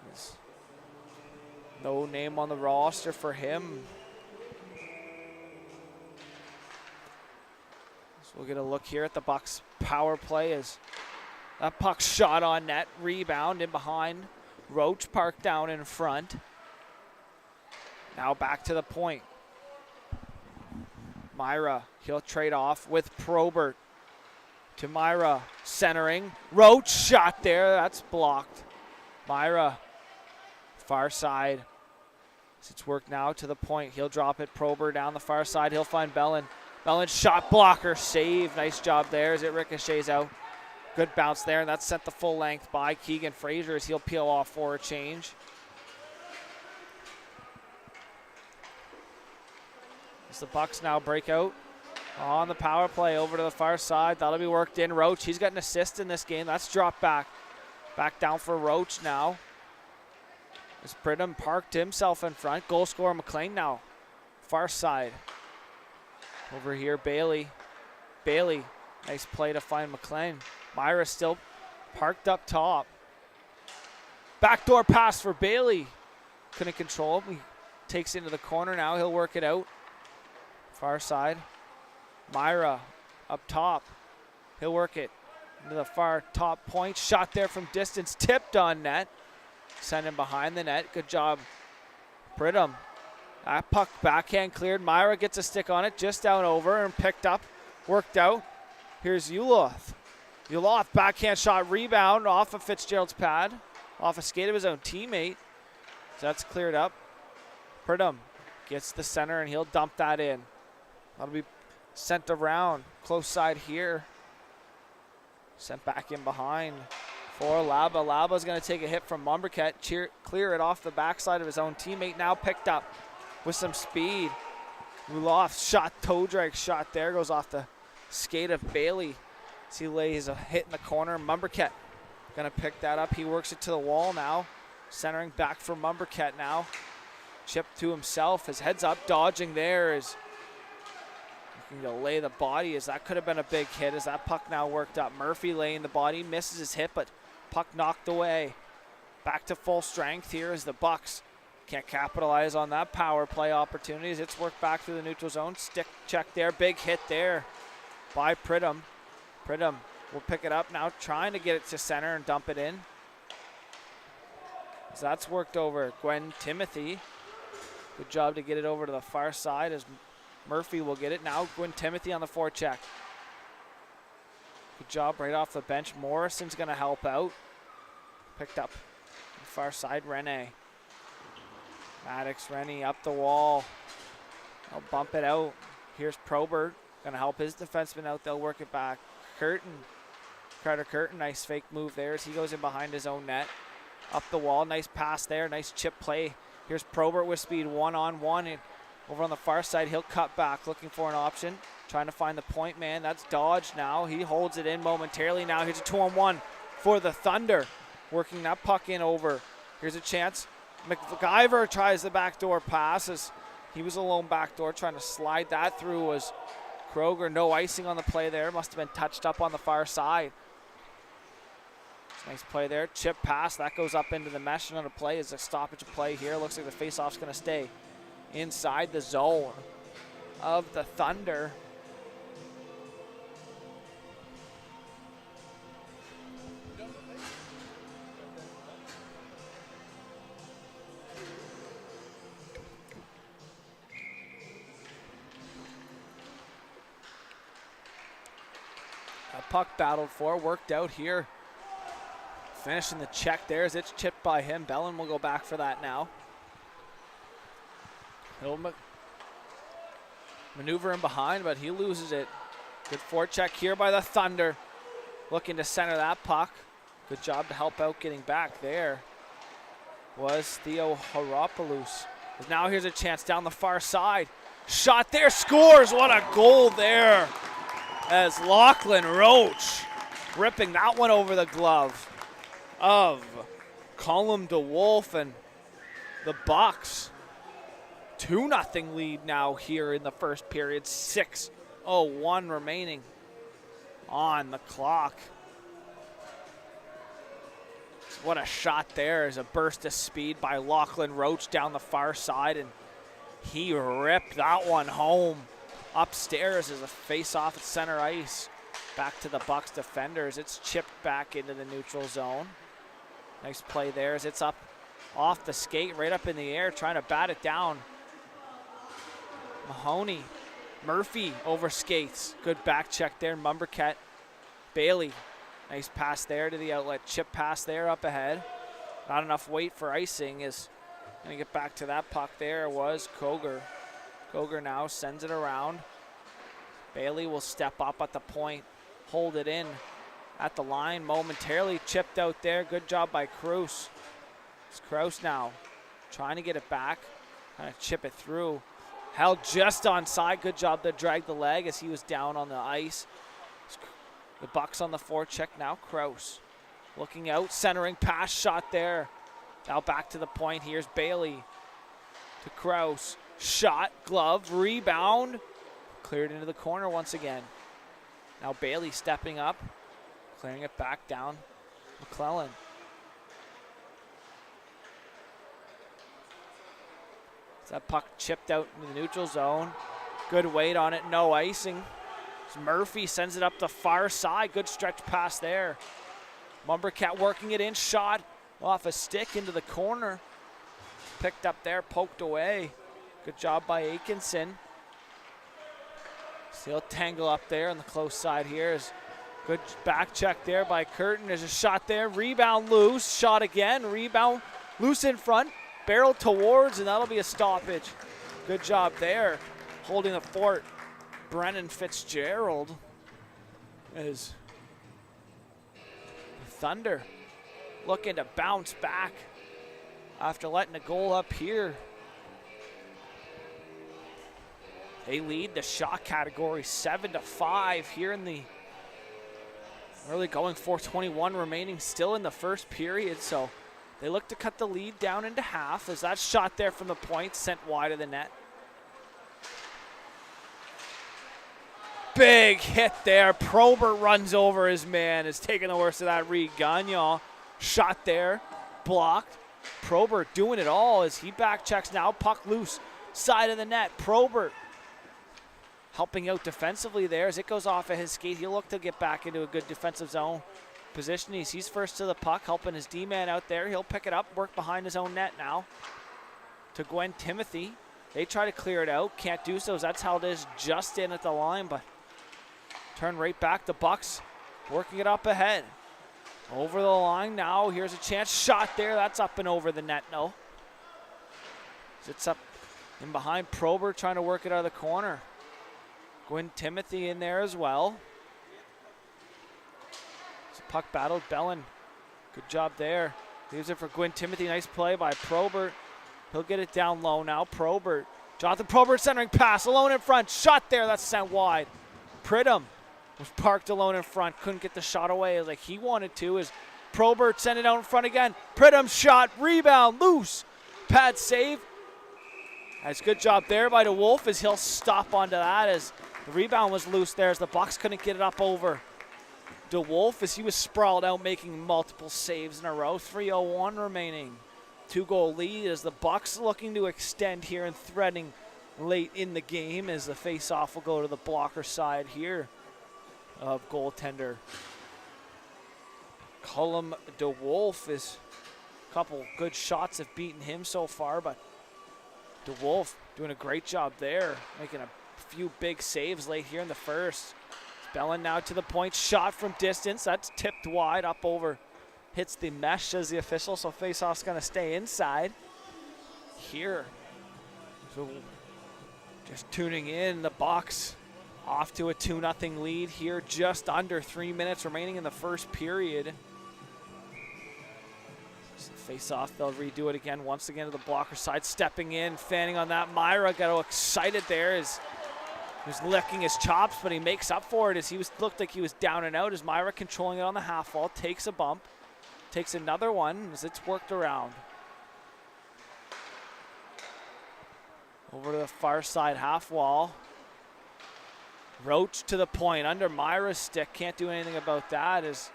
There's no name on the roster for him. So we'll get a look here at the Bucks power play as that puck shot on net, rebound in behind. Roach parked down in front. Now back to the point. Myra, he'll trade off with Probert. To Myra, centering. Roach shot there, that's blocked. Myra, far side. It's work now to the point. He'll drop it. Probert down the far side. He'll find Bellin. Bellin shot blocker, save. Nice job there as it ricochets out. Good bounce there, and that's sent the full length by Keegan Fraser as he'll peel off for a change. As the Bucks now break out on the power play over to the far side. That'll be worked in. Roach, he's got an assist in this game. That's dropped back. Back down for Roach now. As Pridham parked himself in front. Goal scorer McLean now. Far side. Over here, Bailey. Bailey, nice play to find McLean. Myra still parked up top. Backdoor pass for Bailey. Couldn't control him. He takes it into the corner now. He'll work it out. Far side. Myra up top. He'll work it into the far top point. Shot there from distance. Tipped on net. Send him behind the net. Good job, Pridham. That puck backhand cleared. Myra gets a stick on it. Just down over and picked up. Worked out. Here's Uloth. Uloth backhand shot rebound off of Fitzgerald's pad. Off a skate of his own teammate. So that's cleared up. Pridham gets the center and he'll dump that in. That'll be sent around. Close side here. Sent back in behind for Laba. Laba's going to take a hit from Mumbercat. Clear it off the backside of his own teammate. Now picked up with some speed. Uloth shot, toe drag shot there. Goes off the skate of Bailey. As he lays a hit in the corner. Mumbercat going to pick that up. He works it to the wall now. Centering back for Mumbercat now. Chip to himself. His head's up, dodging there is looking to lay the body as that could have been a big hit as that puck now worked up. Murphy laying the body, misses his hit, but puck knocked away. Back to full strength here as the Bucks can't capitalize on that power play opportunities. It's worked back through the neutral zone. Stick check there, big hit there by Pridham. Pridham will pick it up now, trying to get it to center and dump it in. So that's worked over Gwen Timothy. Good job to get it over to the far side as Murphy will get it. Now Gwen Timothy on the forecheck. Good job right off the bench. Morrison's going to help out. Picked up on the far side, Rene. Maddox, Rennie up the wall. They'll bump it out. Here's Probert. Going to help his defenseman out. They'll work it back. Carter Curtin, nice fake move there as he goes in behind his own net. Up the wall, nice pass there, nice chip play. Here's Probert with speed, one-on-one, and over on the far side, he'll cut back, looking for an option, trying to find the point man. That's dodged now. He holds it in momentarily now. Here's a 2-on-1 for the Thunder, working that puck in over. Here's a chance. McIver tries the backdoor passes. He was alone backdoor, trying to slide that through was Kroger. No icing on the play there. Must have been touched up on the far side. Nice play there. Chip pass. That goes up into the mesh. Another play is a stoppage play here. Looks like the faceoff's going to stay inside the zone of the Thunder. A puck battled for, worked out here. Finishing the check there as it's chipped by him. Bellin will go back for that now. He'll maneuver in behind, but he loses it. Good forecheck here by the Thunder. Looking to center that puck. Good job to help out getting back there. Was Theo Haropoulos. Now here's a chance down the far side. Shot there, scores! What a goal there! As Lachlan Roach ripping that one over the glove of Colm DeWolf, and the Bucks 2-0 lead now here in the first period. 6:01 remaining on the clock. What a shot there, as a burst of speed by Lachlan Roach down the far side, and he ripped that one home upstairs as a face-off at center ice. Back to the Bucks defenders. It's chipped back into the neutral zone. Nice play there as it's up off the skate, right up in the air, trying to bat it down. Mahoney, Murphy over skates. Good back check there, Mumbercat. Bailey, nice pass there to the outlet. Chip pass there up ahead. Not enough weight for icing. Is going to get back to that puck there was Koger. Koger now sends it around. Bailey will step up at the point, hold it in at the line momentarily. Chipped out there. Good job by Krause. It's Krause now trying to get it back, kind of chip it through. Held just onside. Good job to drag the leg as he was down on the ice. The Bucks on the forecheck now. Krause looking out, centering pass shot there. Now back to the point. Here's Bailey to Krause. Shot, glove, rebound. Cleared into the corner once again. Now Bailey stepping up, clearing it back down. McClellan. That puck chipped out into the neutral zone. Good weight on it, no icing. Murphy sends it up the far side. Good stretch pass there. Mumbercat working it in, shot off a stick into the corner. Picked up there, poked away. Good job by Atkinson. Still tangle up there on the close side here. Is good back check there by Curtin. There's a shot there, rebound loose, shot again, rebound loose in front. Barrel towards, and that'll be a stoppage. Good job there, holding the fort. Brennan Fitzgerald is the Thunder looking to bounce back after letting a goal up here. They lead the shot category 7-5 here in the early going. 4:21 remaining still in the first period, so they look to cut the lead down into half as that shot there from the point sent wide of the net. Big hit there. Probert runs over his man, is taking the worst of that. Reed Gagnon shot there, blocked. Probert doing it all as he back checks now. Puck loose, side of the net. Probert helping out defensively there as it goes off of his skate. He'll look to get back into a good defensive zone position. He's first to the puck, helping his D-man out there. He'll pick it up, work behind his own net now. To Gwen Timothy. They try to clear it out. Can't do so as that's how it is just in at the line, but turn right back. The Bucks working it up ahead. Over the line now. Here's a chance. Shot there. That's up and over the net. No. It's up in behind. Probert trying to work it out of the corner. Gwen Timothy in there as well. It's a puck battle. Bellin, good job there. Leaves it for Gwyn Timothy. Nice play by Probert. He'll get it down low now. Probert. Jonathan Probert centering pass. Alone in front. Shot there. That's sent wide. Pridham was parked alone in front. Couldn't get the shot away like he wanted to. As Probert sent it out in front again. Pridham shot. Rebound. Loose. Pad save. That's a good job there by DeWolf as he'll stop onto that as the rebound was loose there as the Bucks couldn't get it up over DeWolf as he was sprawled out making multiple saves in a row. 3:01 remaining. 2-goal lead as the Bucks looking to extend here and threatening late in the game as the face-off will go to the blocker side here of goaltender Cullum DeWolf. Is a couple good shots have beaten him so far, but DeWolf doing a great job there, making a few big saves late here in the first. Bellin now to the point, shot from distance. That's tipped wide up over. Hits the mesh, says the official, so faceoff's going to stay inside here. So just tuning in, the Bucks off to a 2-0 lead here, just under 3 minutes remaining in the first period. So face-off, they'll redo it again, once again to the blocker side, stepping in, fanning on that. Myra got all excited there as he was licking his chops, but he makes up for it as looked like he was down and out as Myra controlling it on the half wall, takes a bump, takes another one as it's worked around. Over to the far side half wall. Roach to the point, under Myra's stick, can't do anything about that as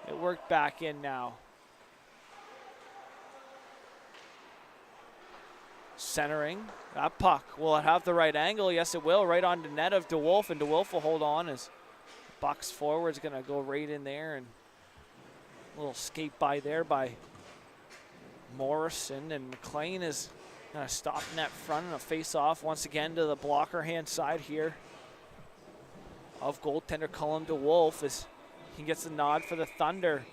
it worked back in now. Centering, that puck, will it have the right angle? Yes it will, right on the net of DeWolf, and DeWolf will hold on as Bucks forward's gonna go right in there, and a little skate by there by Morrison, and McLean is gonna stop net front and a face off once again to the blocker hand side here of goaltender Cullum DeWolf as he gets the nod for the Thunder.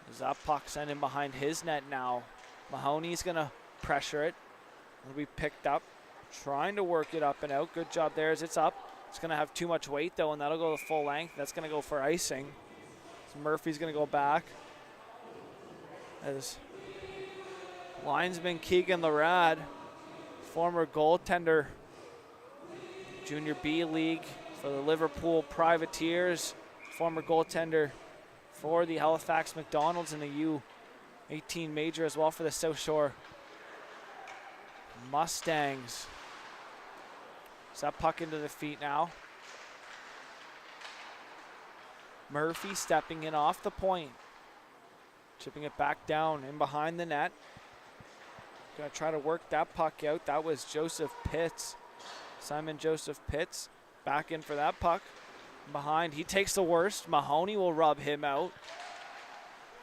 As that puck sent in behind his net now. Mahoney's gonna pressure it. It'll be picked up, trying to work it up and out. Good job there as it's up. It's gonna have too much weight though, and that'll go the full length. That's gonna go for icing. So Murphy's gonna go back. As linesman Keegan Larad, former goaltender, Junior B League for the Liverpool Privateers, former goaltender for the Halifax McDonald's in the U18 major as well for the South Shore Mustangs. So that puck into the feet now. Murphy stepping in off the point. Chipping it back down in behind the net. Gonna try to work that puck out. That was Joseph Pitts. Simon Joseph Pitts back in for that puck. Behind, he takes the worst. Mahoney will rub him out.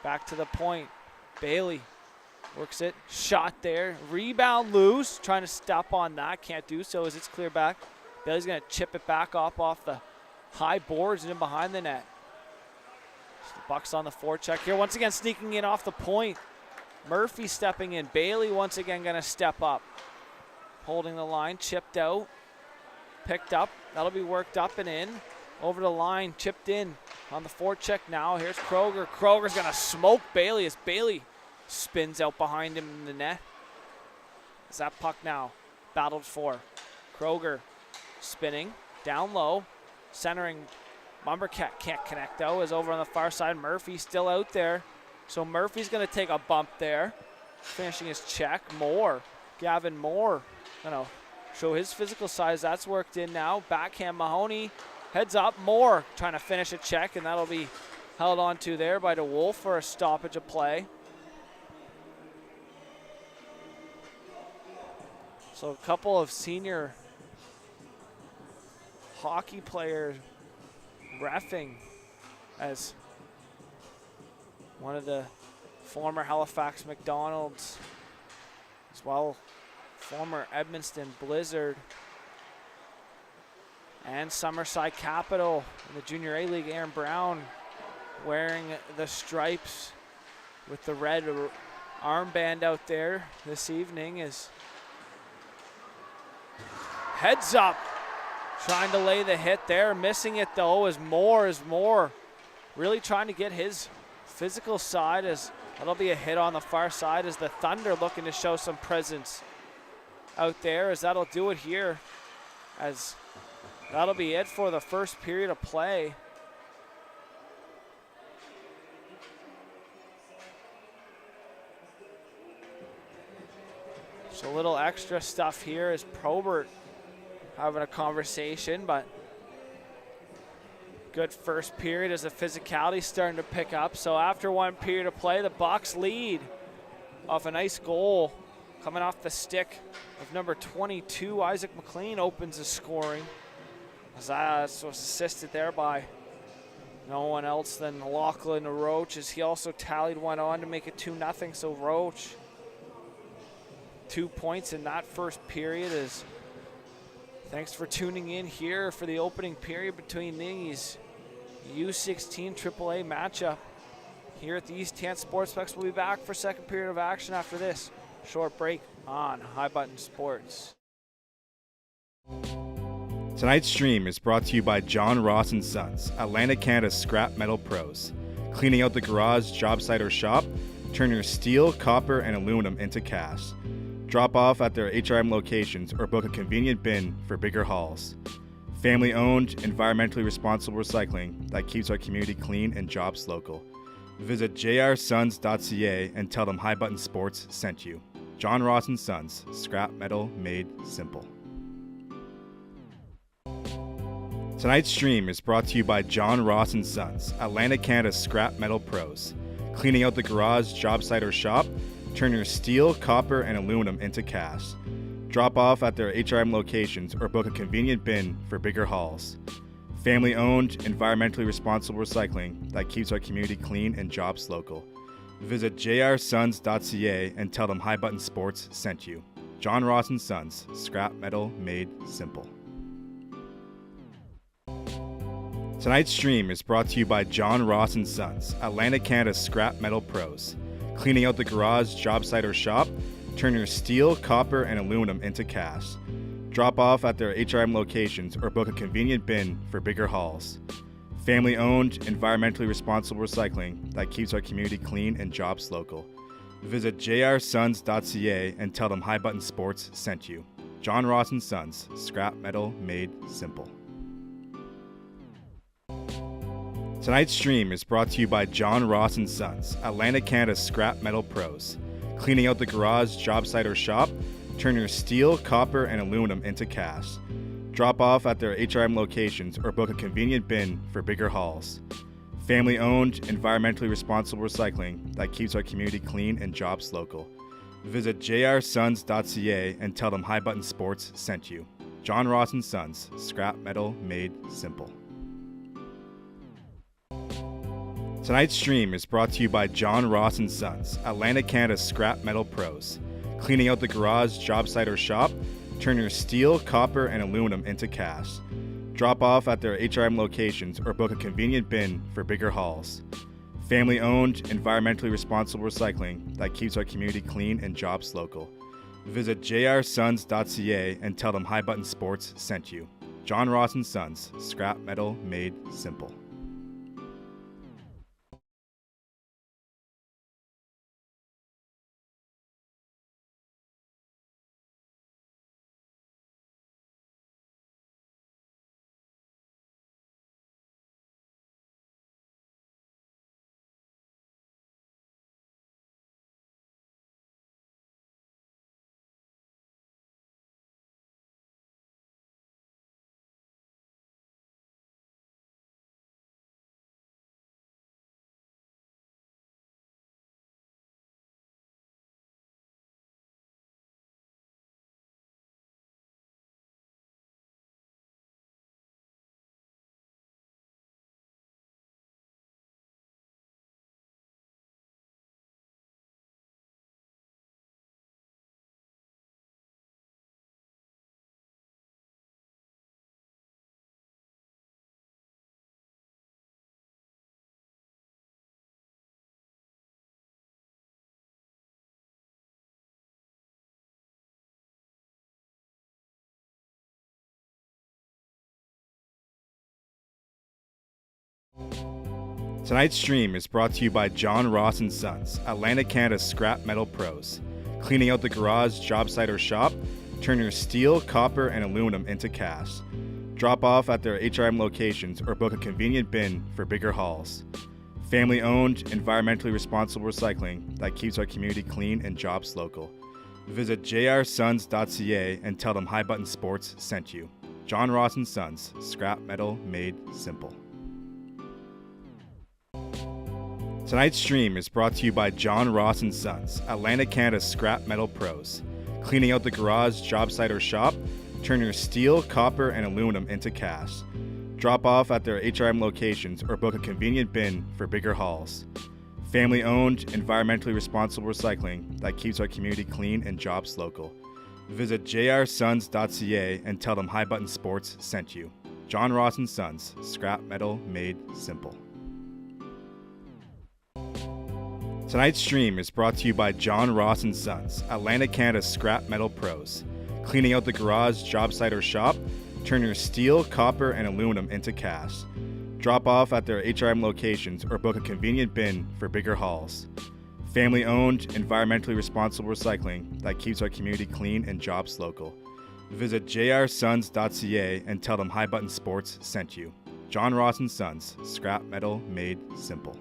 Back to the point. Bailey works it. Shot there. Rebound loose. Trying to stop on that. Can't do so as it's clear back. Bailey's going to chip it back off the high boards and in behind the net. So the Bucks on the forecheck here. Once again sneaking in off the point. Murphy stepping in. Bailey once again going to step up. Holding the line. Chipped out. Picked up. That'll be worked up and in. Over the line, chipped in on the forecheck now. Here's Kroger. Kroger's going to smoke Bailey as Bailey spins out behind him in the net. Is that puck now battled for? Kroger spinning down low, centering. Mumbercat can't connect though. Is over on the far side. Murphy still out there. So Murphy's going to take a bump there. Finishing his check. Gavin Moore going to show his physical size. That's worked in now. Backhand Mahoney. Heads up, Moore trying to finish a check, and that'll be held on to there by DeWolf for a stoppage of play. So a couple of senior hockey players reffing as one of the former Halifax McDonald's, as well former Edmundston Blizzard, and Summerside Capital in the Junior A League. Aaron Brown wearing the stripes with the red armband out there this evening is heads up, trying to lay the hit there. Missing it though as Moore really trying to get his physical side, as that'll be a hit on the far side as the Thunder looking to show some presence out there, as that'll do it here, as that'll be it for the first period of play. So a little extra stuff here is Probert having a conversation, but good first period as the physicality starting to pick up. So after one period of play, the Bucs lead off a nice goal coming off the stick of number 22. Isaac McLean opens the scoring. As that was assisted there by no one else than Lachlan Roach, as he also tallied one on to make it 2-0. So Roach, 2 points in that first period. Is thanks for tuning in here for the opening period between these U16 AAA matchup here at the East Tant Sportsplex. We'll be back for second period of action after this short break on High Button Sports. Tonight's stream is brought to you by John Ross & Sons, Atlantic Canada's scrap metal pros. Cleaning out the garage, job site, or shop, turn your steel, copper, and aluminum into cash. Drop off at their HRM locations or book a convenient bin for bigger hauls. Family-owned, environmentally responsible recycling that keeps our community clean and jobs local. Visit jrsons.ca and tell them High Button Sports sent you. John Ross & Sons, scrap metal made simple. Tonight's stream is brought to you by John Ross & Sons, Atlantic Canada's scrap metal pros. Cleaning out the garage, job site, or shop, turn your steel, copper, and aluminum into cash. Drop off at their HRM locations or book a convenient bin for bigger hauls. Family-owned, environmentally responsible recycling that keeps our community clean and jobs local. Visit jrsons.ca and tell them High Button Sports sent you. John Ross & Sons, scrap metal made simple. Tonight's stream is brought to you by John Ross & Sons, Atlantic Canada's scrap metal pros. Cleaning out the garage, job site, or shop, turn your steel, copper, and aluminum into cash. Drop off at their HRM locations or book a convenient bin for bigger hauls. Family-owned, environmentally responsible recycling that keeps our community clean and jobs local. Visit jrsons.ca and tell them High Button Sports sent you. John Ross & Sons, scrap metal made simple. Tonight's stream is brought to you by John Ross & Sons, Atlantic Canada's scrap metal pros. Cleaning out the garage, job site, or shop, turn your steel, copper, and aluminum into cash. Drop off at their HRM locations or book a convenient bin for bigger hauls. Family-owned, environmentally responsible recycling that keeps our community clean and jobs local. Visit jrsons.ca and tell them High Button Sports sent you. John Ross & Sons, scrap metal made simple. Tonight's stream is brought to you by John Ross & Sons, Atlantic Canada's scrap metal pros. Cleaning out the garage, job site, or shop, turn your steel, copper, and aluminum into cash. Drop off at their HRM locations or book a convenient bin for bigger hauls. Family-owned, environmentally responsible recycling that keeps our community clean and jobs local. Visit jrsons.ca and tell them High Button Sports sent you. John Ross & Sons, scrap metal made simple. Tonight's stream is brought to you by John Ross & Sons, Atlantic Canada's scrap metal pros. Cleaning out the garage, job site, or shop, turn your steel, copper, and aluminum into cash. Drop off at their HRM locations or book a convenient bin for bigger hauls. Family-owned, environmentally responsible recycling that keeps our community clean and jobs local. Visit jrsons.ca and tell them High Button Sports sent you. John Ross & Sons, scrap metal made simple. Tonight's stream is brought to you by John Ross & Sons, Atlantic Canada's scrap metal pros. Cleaning out the garage, job site, or shop, turn your steel, copper, and aluminum into cash. Drop off at their HRM locations or book a convenient bin for bigger hauls. Family-owned, environmentally responsible recycling that keeps our community clean and jobs local. Visit jrsons.ca and tell them High Button Sports sent you. John Ross & Sons, scrap metal made simple. Tonight's stream is brought to you by John Ross & Sons, Atlantic Canada's scrap metal pros. Cleaning out the garage, job site, or shop, turn your steel, copper, and aluminum into cash. Drop off at their HRM locations or book a convenient bin for bigger hauls. Family-owned, environmentally responsible recycling that keeps our community clean and jobs local. Visit jrsons.ca and tell them High Button Sports sent you. John Ross & Sons, scrap metal made simple.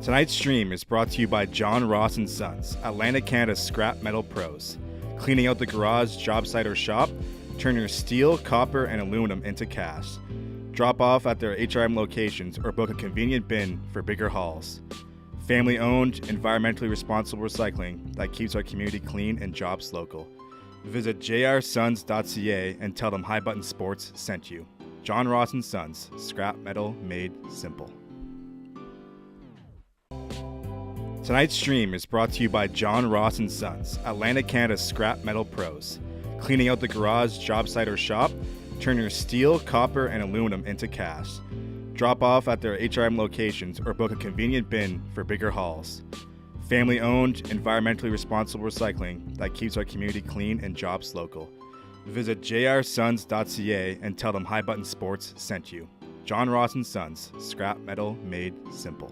Tonight's stream is brought to you by John Ross & Sons, Atlantic Canada's scrap metal pros. Cleaning out the garage, job site, or shop, turn your steel, copper, and aluminum into cash. Drop off at their HRM locations or book a convenient bin for bigger hauls. Family-owned, environmentally responsible recycling that keeps our community clean and jobs local. Visit jrsons.ca and tell them High Button Sports sent you. John Ross & Sons, scrap metal made simple. Tonight's stream is brought to you by John Ross & Sons, Atlantic Canada's scrap metal pros. Cleaning out the garage, job site, or shop, turn your steel, copper, and aluminum into cash. Drop off at their HRM locations or book a convenient bin for bigger hauls. Family-owned, environmentally responsible recycling that keeps our community clean and jobs local. Visit jrsons.ca and tell them High Button Sports sent you. John Ross & Sons, scrap metal made simple.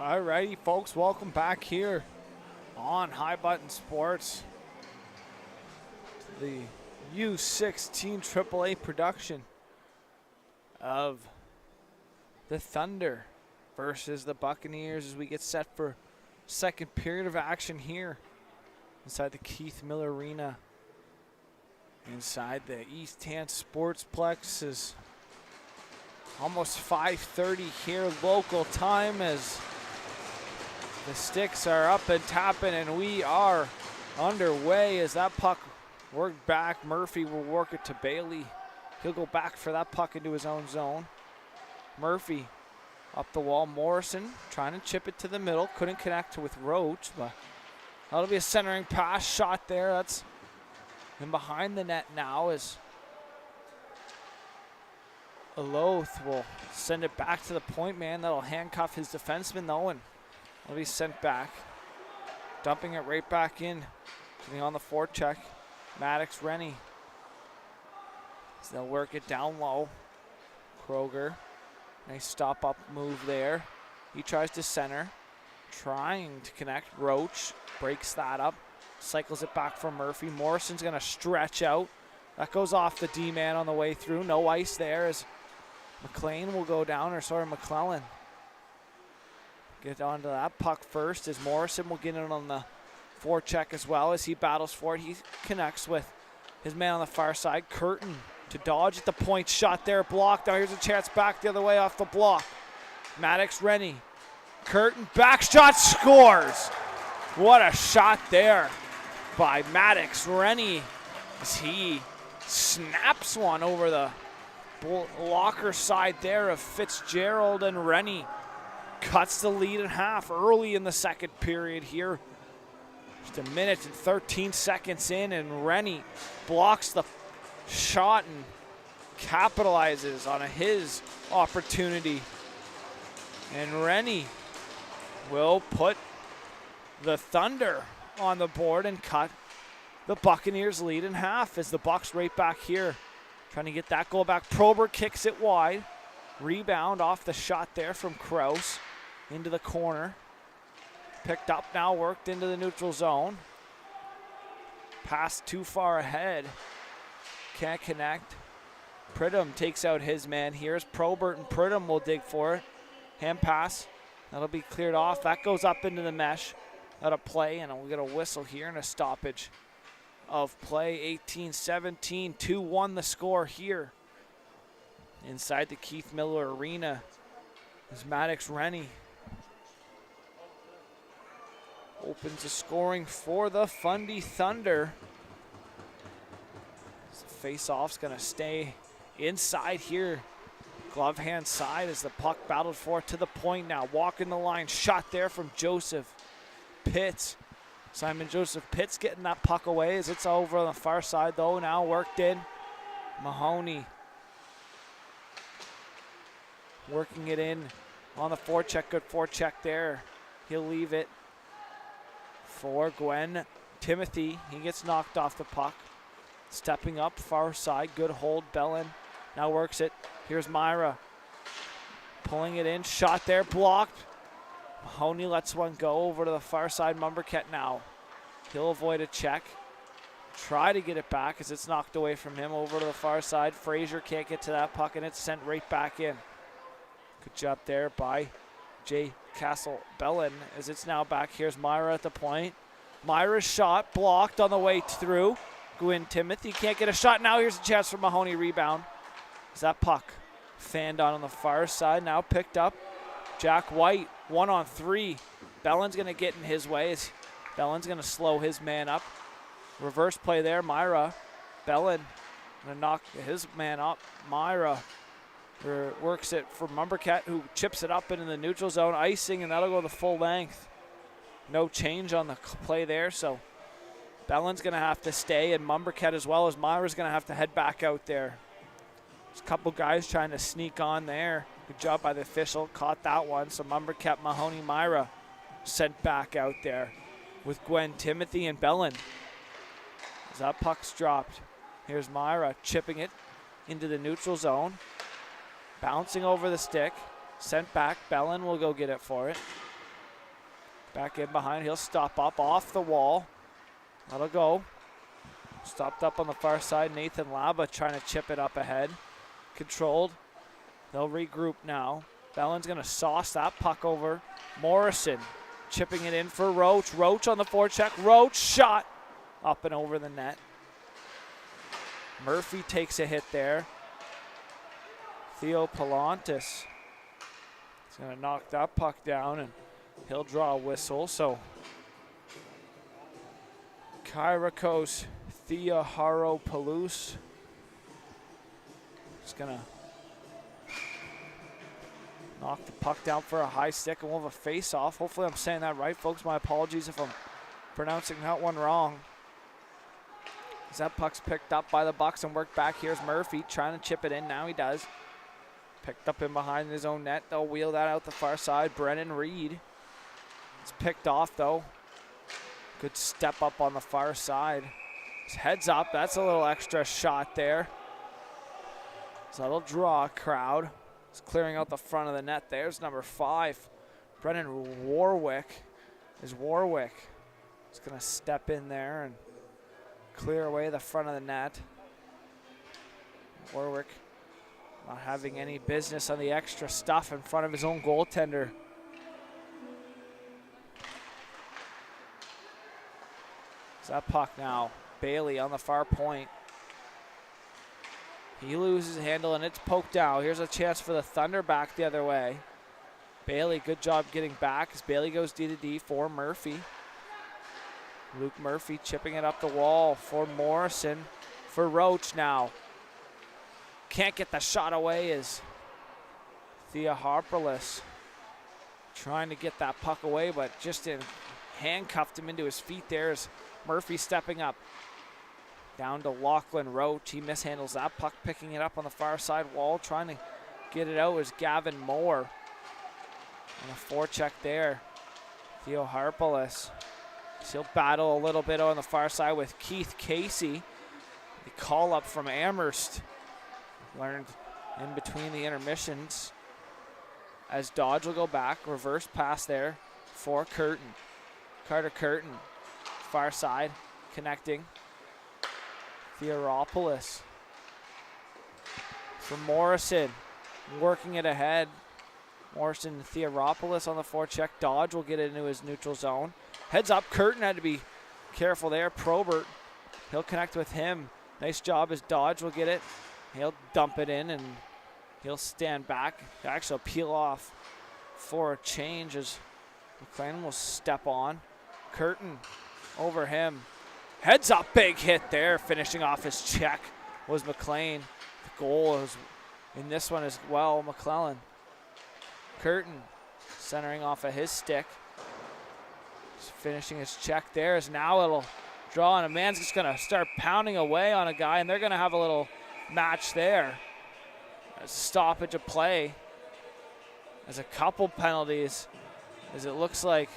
Alrighty, folks, welcome back here on High Button Sports. The U16 AAA production of the Thunder versus the Buccaneers as we get set for second period of action here inside the Keith Miller Arena. Inside the East Hand Sportsplex is almost 5:30 here local time as the sticks are up and tapping, and we are underway as that puck worked back. Murphy will work it to Bailey. He'll go back for that puck into his own zone. Murphy up the wall. Morrison trying to chip it to the middle. Couldn't connect with Roach, but that'll be a centering pass shot there. That's in behind the net now as Aloth will send it back to the point man. That'll handcuff his defenseman though, and it'll be sent back. Dumping it right back in. Getting on the forecheck. Maddox Rennie. So they'll work it down low. Kroger. Nice stop up move there. He tries to center. Trying to connect. Roach breaks that up. Cycles it back for Murphy. Morrison's going to stretch out. That goes off the D-man on the way through. No ice there as McLean will go down, or sorry, McClellan. Get onto that puck first as Morrison will get in on the forecheck as well as he battles for it. He connects with his man on the far side. Curtin to dodge at the point. Shot there, blocked. Now here's a chance back the other way off the block. Maddox Rennie. Curtin, back shot, scores. What a shot there by Maddox Rennie as he snaps one over the blocker side there of Fitzgerald, and Rennie cuts the lead in half early in the second period here. Just a minute and 13 seconds in, and Rennie blocks the shot and capitalizes on his opportunity. And Rennie will put the Thunder on the board and cut the Buccaneers lead in half as the Bucs right back here trying to get that goal back. Probert kicks it wide. Rebound off the shot there from Kraus into the corner. Picked up now, worked into the neutral zone. Pass too far ahead. Can't connect. Pridham takes out his man. Here's Probert, and Pridham will dig for it. Hand pass. That'll be cleared off. That goes up into the mesh. Out of play, and we'll get a whistle here and a stoppage of play. 18-17, 2-1 the score here. Inside the Keith Miller Arena is Maddox Rennie. Opens the scoring for the Fundy Thunder. So face-off's gonna stay inside here. Glove hand side as the puck battled for it to the point now. Walking the line, shot there from Joseph Pitts. Simon Joseph Pitts getting that puck away as it's over on the far side though. Now worked in. Mahoney working it in on the forecheck. Good forecheck there. He'll leave it for Gwen Timothy. He gets knocked off the puck. Stepping up far side. Good hold. Bellin now works it. Here's Myra pulling it in. Shot there, blocked. Mahoney lets one go over to the far side. Mumberket now. He'll avoid a check. Try to get it back as it's knocked away from him over to the far side. Frazier can't get to that puck, and it's sent right back in. Good job there by Jay Castle-Bellin as it's now back. Here's Myra at the point. Myra's shot blocked on the way through. Gwyn Timothy can't get a shot. Now here's a chance for Mahoney. Rebound. Is that puck fanned on the far side. Now picked up. Jack White, 1-on-3. Bellin's going to get in his way. Bellin's going to slow his man up. Reverse play there. Myra. Bellin going to knock his man up. Myra works it for Mumberket, who chips it up into the neutral zone. Icing, and that'll go the full length. No change on the play there, so Bellin's going to have to stay, and Mumberket as well as Myra's going to have to head back out there. There's a couple guys trying to sneak on there. Good job by the official. Caught that one. So Mumberket, Mahoney, Myra sent back out there with Gwen Timothy and Bellin. As that puck's dropped. Here's Myra chipping it into the neutral zone. Bouncing over the stick. Sent back. Bellin will go get it for it. Back in behind, he'll stop up off the wall. That'll go. Stopped up on the far side, Nathan Laba trying to chip it up ahead. Controlled. They'll regroup now. Bellin's gonna sauce that puck over. Morrison chipping it in for Roach. Roach on the forecheck. Roach shot up and over the net. Murphy takes a hit there. Theo Palantis is gonna knock that puck down and he'll draw a whistle. So Kyriakos Theoharopoulos is gonna knock the puck down for a high stick and we'll have a face-off. Hopefully I'm saying that right, folks. My apologies if I'm pronouncing that one wrong. As that puck's picked up by the Bucks and worked back. Here's Murphy trying to chip it in. Now he does. Picked up in behind his own net. They'll wheel that out the far side. Brennan Reed. It's picked off though. Good step up on the far side. His head's up. That's a little extra shot there. So that'll draw a crowd. It's clearing out the front of the net. There's number 5. Brennan Warwick. Is Warwick. He's going to step in there and clear away the front of the net. Warwick not having any business on the extra stuff in front of his own goaltender. It's that puck now. Bailey on the far point. He loses handle and it's poked out. Here's a chance for the Thunder back the other way. Bailey, good job getting back as Bailey goes D-to-D for Murphy. Luke Murphy chipping it up the wall for Morrison. For Roach now. Can't get the shot away as Theoharopoulos trying to get that puck away, but just handcuffed him into his feet there as Murphy stepping up. Down to Lachlan Roach. He mishandles that puck, picking it up on the far side wall. Trying to get it out is Gavin Moore. And a forecheck there. Theoharopoulos. He'll battle a little bit on the far side with Keith Casey. The call up from Amherst. Learned in between the intermissions. As Dodge will go back. Reverse pass there for Curtin. Carter Curtin. Far side. Connecting. Theoharopoulos for Morrison, working it ahead. Morrison and Theoharopoulos on the forecheck. Dodge will get it into his neutral zone. Heads up, Curtin had to be careful there. Probert, he'll connect with him. Nice job as Dodge will get it. He'll dump it in and he'll stand back. He'll actually peel off for a change as McLean will step on. Curtin over him. Heads up, big hit there. Finishing off his check was McLean. The goal is in this one as well, McClellan. Curtin centering off of his stick. Just finishing his check there as now it'll draw and a man's just gonna start pounding away on a guy and they're gonna have a little match there. A stoppage of play. There's a couple penalties as it looks like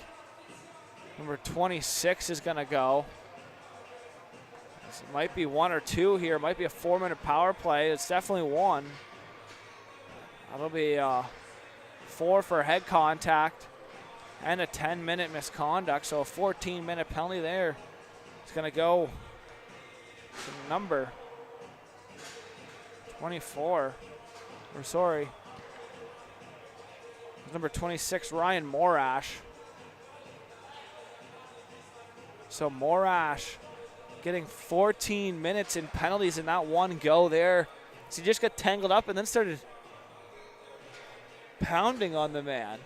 number 26 is gonna go. It might be 1 or 2 here. It might be a 4-minute power play. It's definitely 1. That'll be 4 for head contact and a 10-minute misconduct. So a 14-minute penalty there. It's going to go to number 24. Or sorry. Number 26, Ryan Morash. So Morash getting 14 minutes in penalties in that one go there. So he just got tangled up and then started pounding on the man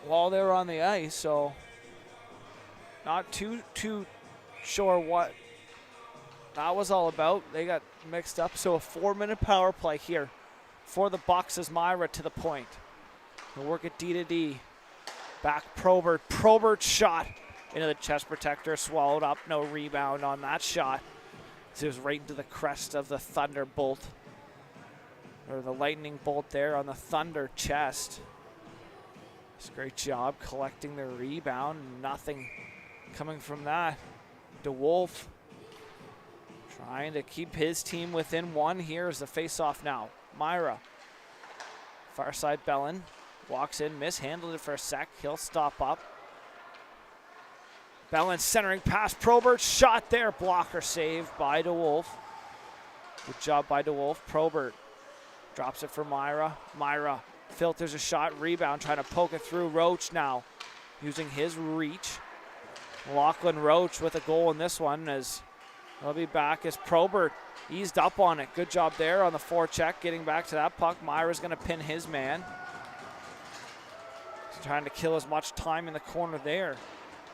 while they were on the ice. So not too sure what that was all about. They got mixed up. So a 4-minute power play here for the Bucks as Myra to the point. He'll work at D-to-D. Back Probert. Probert's shot into the chest protector, swallowed up, no rebound on that shot. So it was right into the crest of the Thunderbolt, or the lightning bolt there on the Thunder chest. It's a great job collecting the rebound, nothing coming from that. DeWolf trying to keep his team within 1 here as the face-off now. Myra, far side Bellin, Walks in, mishandled it for a sec. He'll stop up. Bellin centering pass. Probert shot there. Blocker saved by DeWolf. Good job by DeWolf. Probert drops it for Myra. Myra filters a shot. Rebound trying to poke it through. Roach now using his reach. Lachlan Roach with a goal in this one as he'll be back as Probert eased up on it. Good job there on the forecheck, getting back to that puck. Myra's going to pin his man. He's trying to kill as much time in the corner there.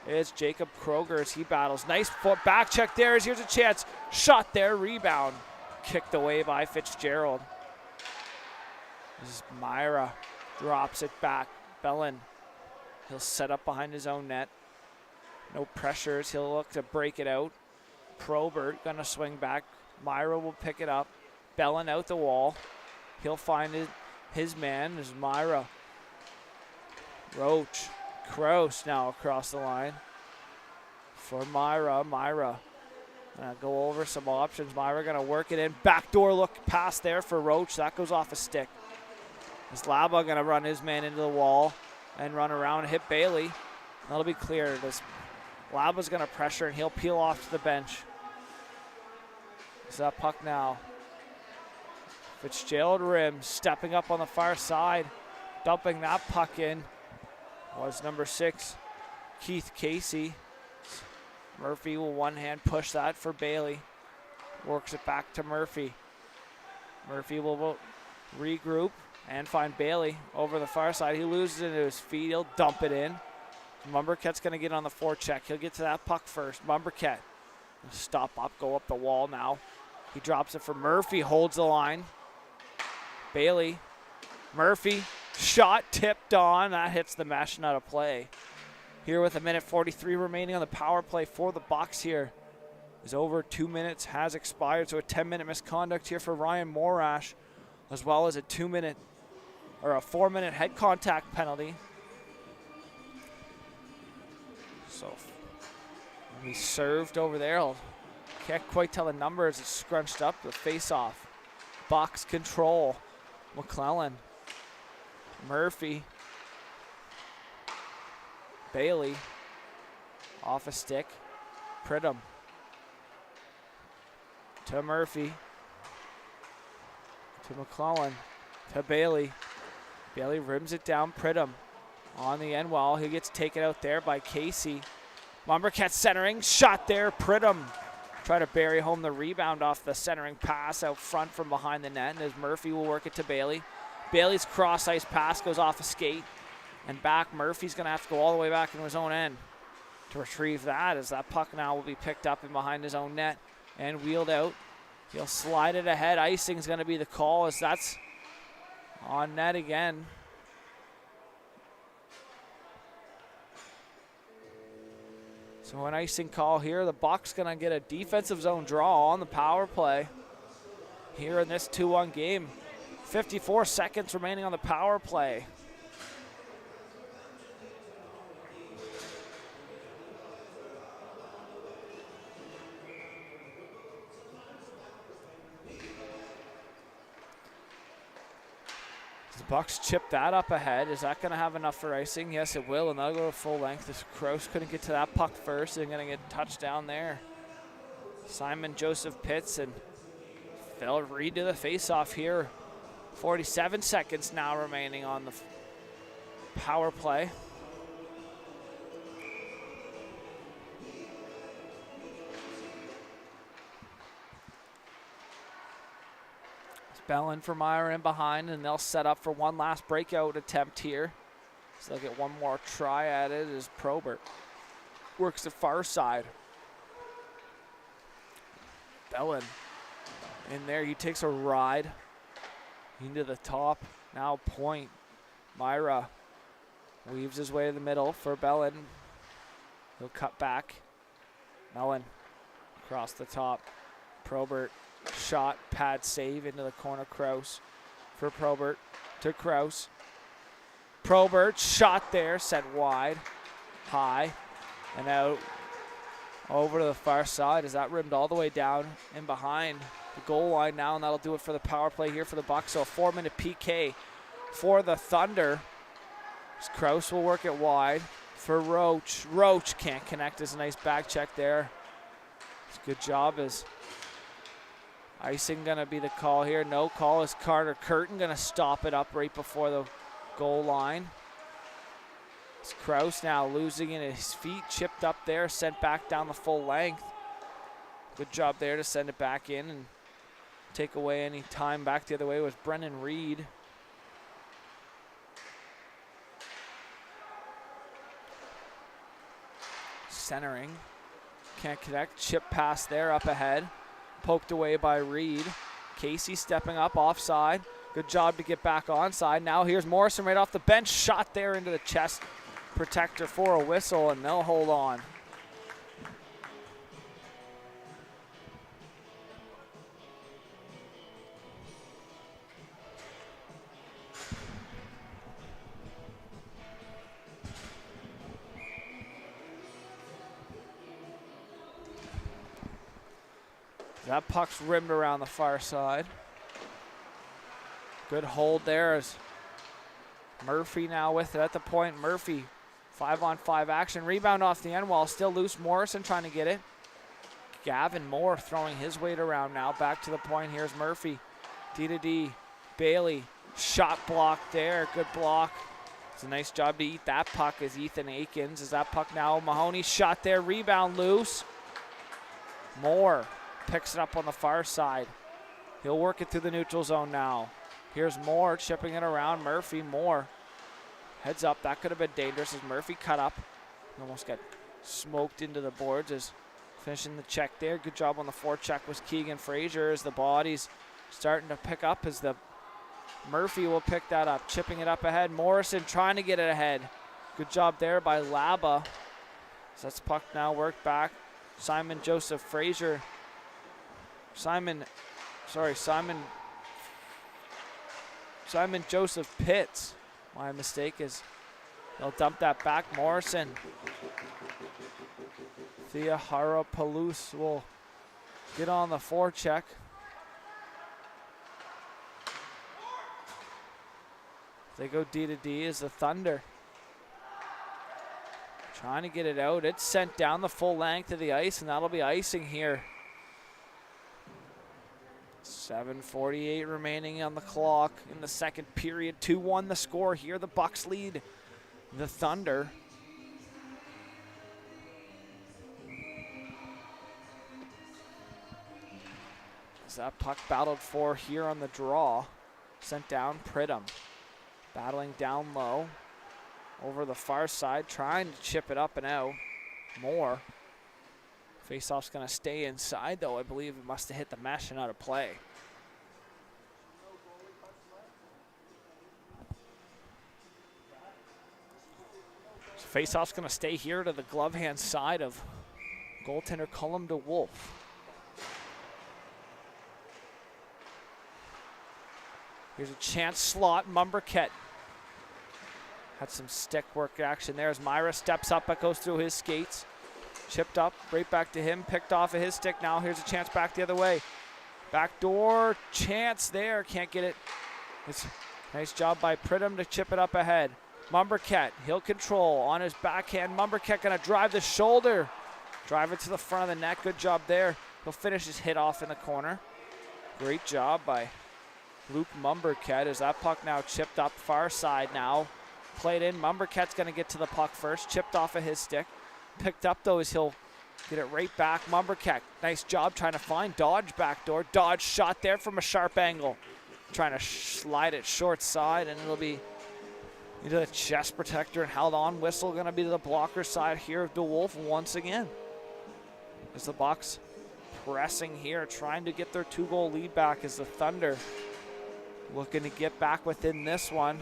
It's Jacob Kroger as he battles. Nice foot back check there as here's a chance. Shot there, rebound. Kicked away by Fitzgerald. This is Myra. Drops it back. Bellin. He'll set up behind his own net. No pressures. He'll look to break it out. Probert gonna swing back. Myra will pick it up. Bellin out the wall. He'll find his man. This is Myra. Roach. Kraus now across the line. For Myra. Myra gonna go over some options. Myra gonna work it in. Backdoor look pass there for Roach. That goes off a stick. Is Laba gonna run his man into the wall and run around and hit Bailey. That'll be clear. This Laba's gonna pressure and he'll peel off to the bench. Is that puck now? Fitzgerald rim stepping up on the far side. Dumping that puck in was number 6, Keith Casey. Murphy will one-hand push that for Bailey. Works it back to Murphy. Murphy will regroup and find Bailey over the far side. He loses it into his feet. He'll dump it in. Mumberket's going to get on the forecheck. He'll get to that puck first. Mumberket. Stop up, go up the wall now. He drops it for Murphy, holds the line. Bailey. Murphy. Shot tipped on. That hits the mesh and out of play. Here with 1:43 remaining on the power play for the Bucs here. Is over 2 minutes has expired, so a 10-minute misconduct here for Ryan Morash, as well as a 4-minute head contact penalty. So he served over there. Can't quite tell the numbers. It's scrunched up. The face-off. Box control. McClellan. Murphy. Bailey. Off a stick. Pridham. To Murphy. To McClellan. To Bailey. Bailey rims it down. Pridham on the end wall. He gets taken out there by Casey. Mumberket centering. Shot there. Pridham try to bury home the rebound off the centering pass out front from behind the net. And as Murphy will work it to Bailey. Bailey's cross-ice pass goes off a skate and back. Murphy's going to have to go all the way back into his own end to retrieve that, as that puck now will be picked up in behind his own net and wheeled out. He'll slide it ahead. Icing's going to be the call, as that's on net again. So an icing call here. The Bucs going to get a defensive zone draw on the power play here in this 2-1 game. 54 seconds remaining on the power play. The Bucs chip that up ahead. Is that going to have enough for icing? Yes, it will, and that'll go to full length. This Kraus couldn't get to that puck first. They're going to get touched down there. Simon Joseph Pitts and Phil Reed to the face-off here. 47 seconds now remaining on the power play. Bellin for Meyer in behind, and they'll set up for one last breakout attempt here. So they'll get one more try at it as Probert works the far side. Bellin in there. He takes a ride into the top. Now point. Myra weaves his way to the middle for Bellin. He'll cut back. Mellon across the top. Probert. Shot, pad save into the corner. Kraus for Probert to Kraus. Probert shot there, set wide, high, and out over to the far side. Is that rimmed all the way down and behind the goal line now, and that'll do it for the power play here for the Bucs. So a 4-minute PK for the Thunder. Kraus will work it wide for Roach. Roach can't connect. Is a nice back check there. It's a good job. Is icing going to be the call here? No call. Is Carter Curtin going to stop it up right before the goal line? It's Kraus now losing in his feet. Chipped up there. Sent back down the full length. Good job there to send it back in and take away any time back the other way was Brennan Reed. Centering. Can't connect. Chip pass there up ahead. Poked away by Reed. Casey stepping up offside. Good job to get back onside. Now here's Morrison right off the bench. Shot there into the chest protector for a whistle, and they'll hold on. That puck's rimmed around the far side. Good hold there as Murphy now with it at the point. Murphy, 5-on-5 action. Rebound off the end wall, still loose. Morrison trying to get it. Gavin Moore throwing his weight around now. Back to the point. Here's Murphy. D-to-D. Bailey. Shot block there. Good block. It's a nice job to eat that puck as Ethan Akins. Is that puck now? Mahoney shot there. Rebound loose. Moore picks it up on the far side. He'll work it through the neutral zone now. Here's Moore chipping it around. Murphy, Moore. Heads up. That could have been dangerous as Murphy cut up. Almost got smoked into the boards as finishing the check there. Good job on the forecheck was Keegan Frazier as the body's starting to pick up as the Murphy will pick that up. Chipping it up ahead. Morrison trying to get it ahead. Good job there by Laba. So that's puck now worked back. Simon Joseph Frazier. Simon Joseph Pitts. My mistake is they'll dump that back. Morrison. Thea Harapalus will get on the forecheck. They go D-to-D as the Thunder. Trying to get it out. It's sent down the full length of the ice, and that'll be icing here. 7:48 remaining on the clock in the second period. 2-1 the score here. The Bucks lead the Thunder. As that puck battled for here on the draw. Sent down Pridham. Battling down low. Over the far side. Trying to chip it up and out. Moore. Faceoff's going to stay inside, though. I believe it must have hit the mesh and out of play. So faceoff's going to stay here to the glove hand side of goaltender Cullum DeWolf. Here's a chance slot. Mumberket had some stick work action there as Myra steps up, but goes through his skates. Chipped up, right back to him, picked off of his stick. Now here's a chance back the other way. Backdoor chance there, can't get it. It's a nice job by Pridham to chip it up ahead. Mumberket, he'll control on his backhand. Mumberket gonna drive the shoulder. Drive it to the front of the net, good job there. He'll finish his hit off in the corner. Great job by Luke Mumberket as that puck now chipped up far side now. Played in, Mumberket's gonna get to the puck first, chipped off of his stick. Picked up though as he'll get it right back. Mumberket, nice job trying to find Dodge backdoor. Dodge shot there from a sharp angle. Trying to slide it short side, and it'll be into the chest protector and held on. Whistle gonna be to the blocker side here of DeWolf once again. As the Bucks pressing here, trying to get their 2-goal lead back as the Thunder looking to get back within this one.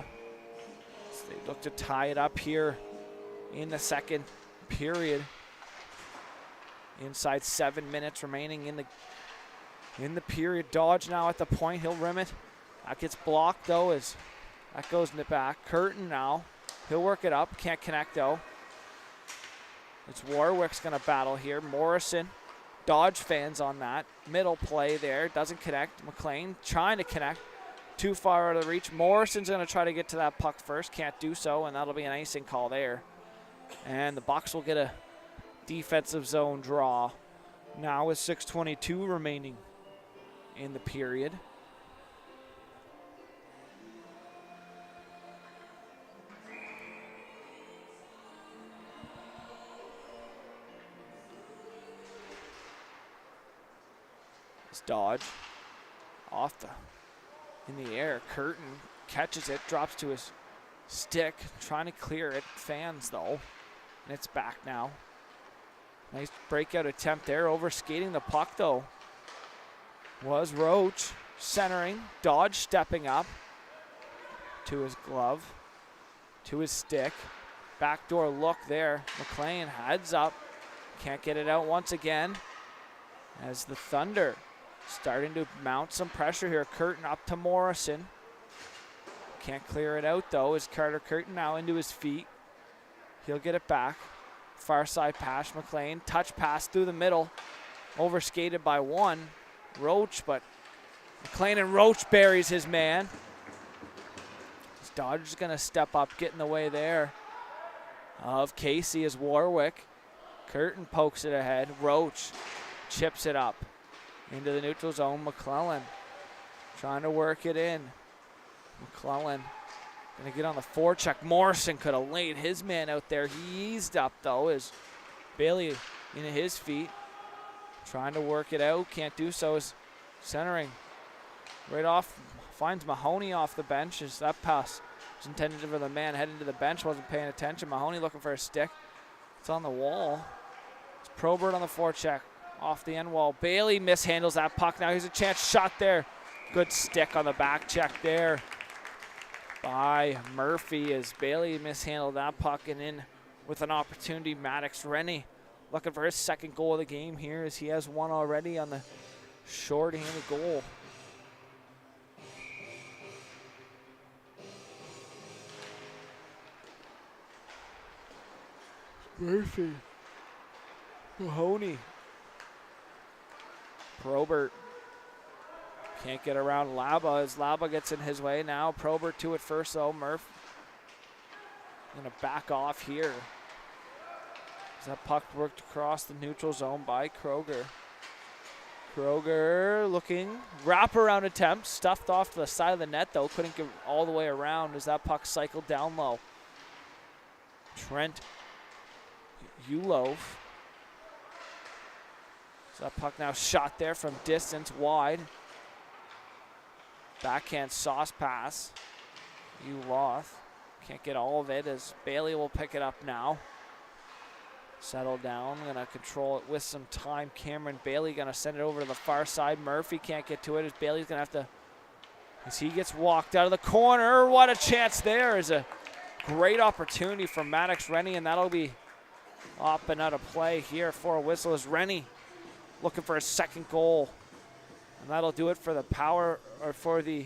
So they look to tie it up here in the second period. Inside 7 minutes remaining in the period. Dodge now at the point. He'll rim it. That gets blocked though as that goes in the back. Curtin now. He'll work it up. Can't connect though. It's Warwick's going to battle here. Morrison. Dodge fans on that. Middle play there. Doesn't connect. McLean trying to connect. too far out of reach. Morrison's going to try to get to that puck first. Can't do so, and that'll be an icing call there. And the Bucs will get a defensive zone draw. Now with 6:22 remaining in the period. It's Dodge off in the air. Curtin catches it, drops to his stick, trying to clear it. Fans though, and it's back now. Nice breakout attempt there, over skating the puck though. Was Roach centering, Dodge stepping up to his glove, to his stick. Backdoor look there. McLean heads up, can't get it out once again. As the Thunder starting to mount some pressure here. Curtin up to Morrison. Can't clear it out though. Is Carter Curtin now into his feet. He'll get it back. Far side pass, McLean. Touch pass through the middle. Overskated by one. Roach, but McLean and Roach buries his man. Dodge is going to step up, get in the way there of Casey as Warwick. Curtin pokes it ahead. Roach chips it up into the neutral zone. McClellan trying to work it in. McClellan going to get on the forecheck. Morrison could have laid his man out there. He eased up though as Bailey into his feet. Trying to work it out. Can't do so. Is centering right off. Finds Mahoney off the bench as that pass was intended for the man heading to the bench. Wasn't paying attention. Mahoney looking for a stick. It's on the wall. It's Probert on the forecheck. Off the end wall. Bailey mishandles that puck. Now here's a chance shot there. Good stick on the back check there by Murphy as Bailey mishandled that puck, and in with an opportunity, Maddox Rennie looking for his second goal of the game here as he has one already on the short-handed goal. Murphy. Mahoney. Probert can't get around Laba as Laba gets in his way now. Probert to it first though. Murph gonna back off here. As that puck worked across the neutral zone by Kroger. Kroger looking, wraparound attempt, stuffed off to the side of the net though. Couldn't get all the way around as that puck cycled down low. Trent Ulov. So that puck now shot there from distance wide. Backhand sauce pass. Ulov can't get all of it as Bailey will pick it up now. Settle down, gonna control it with some time. Cameron Bailey gonna send it over to the far side. Murphy can't get to it as Bailey's gonna have to, as he gets walked out of the corner. What a chance there is a great opportunity for Maddox Rennie, and that'll be up and out of play here for a whistle as Rennie looking for a second goal. And that'll do it for the power, or for the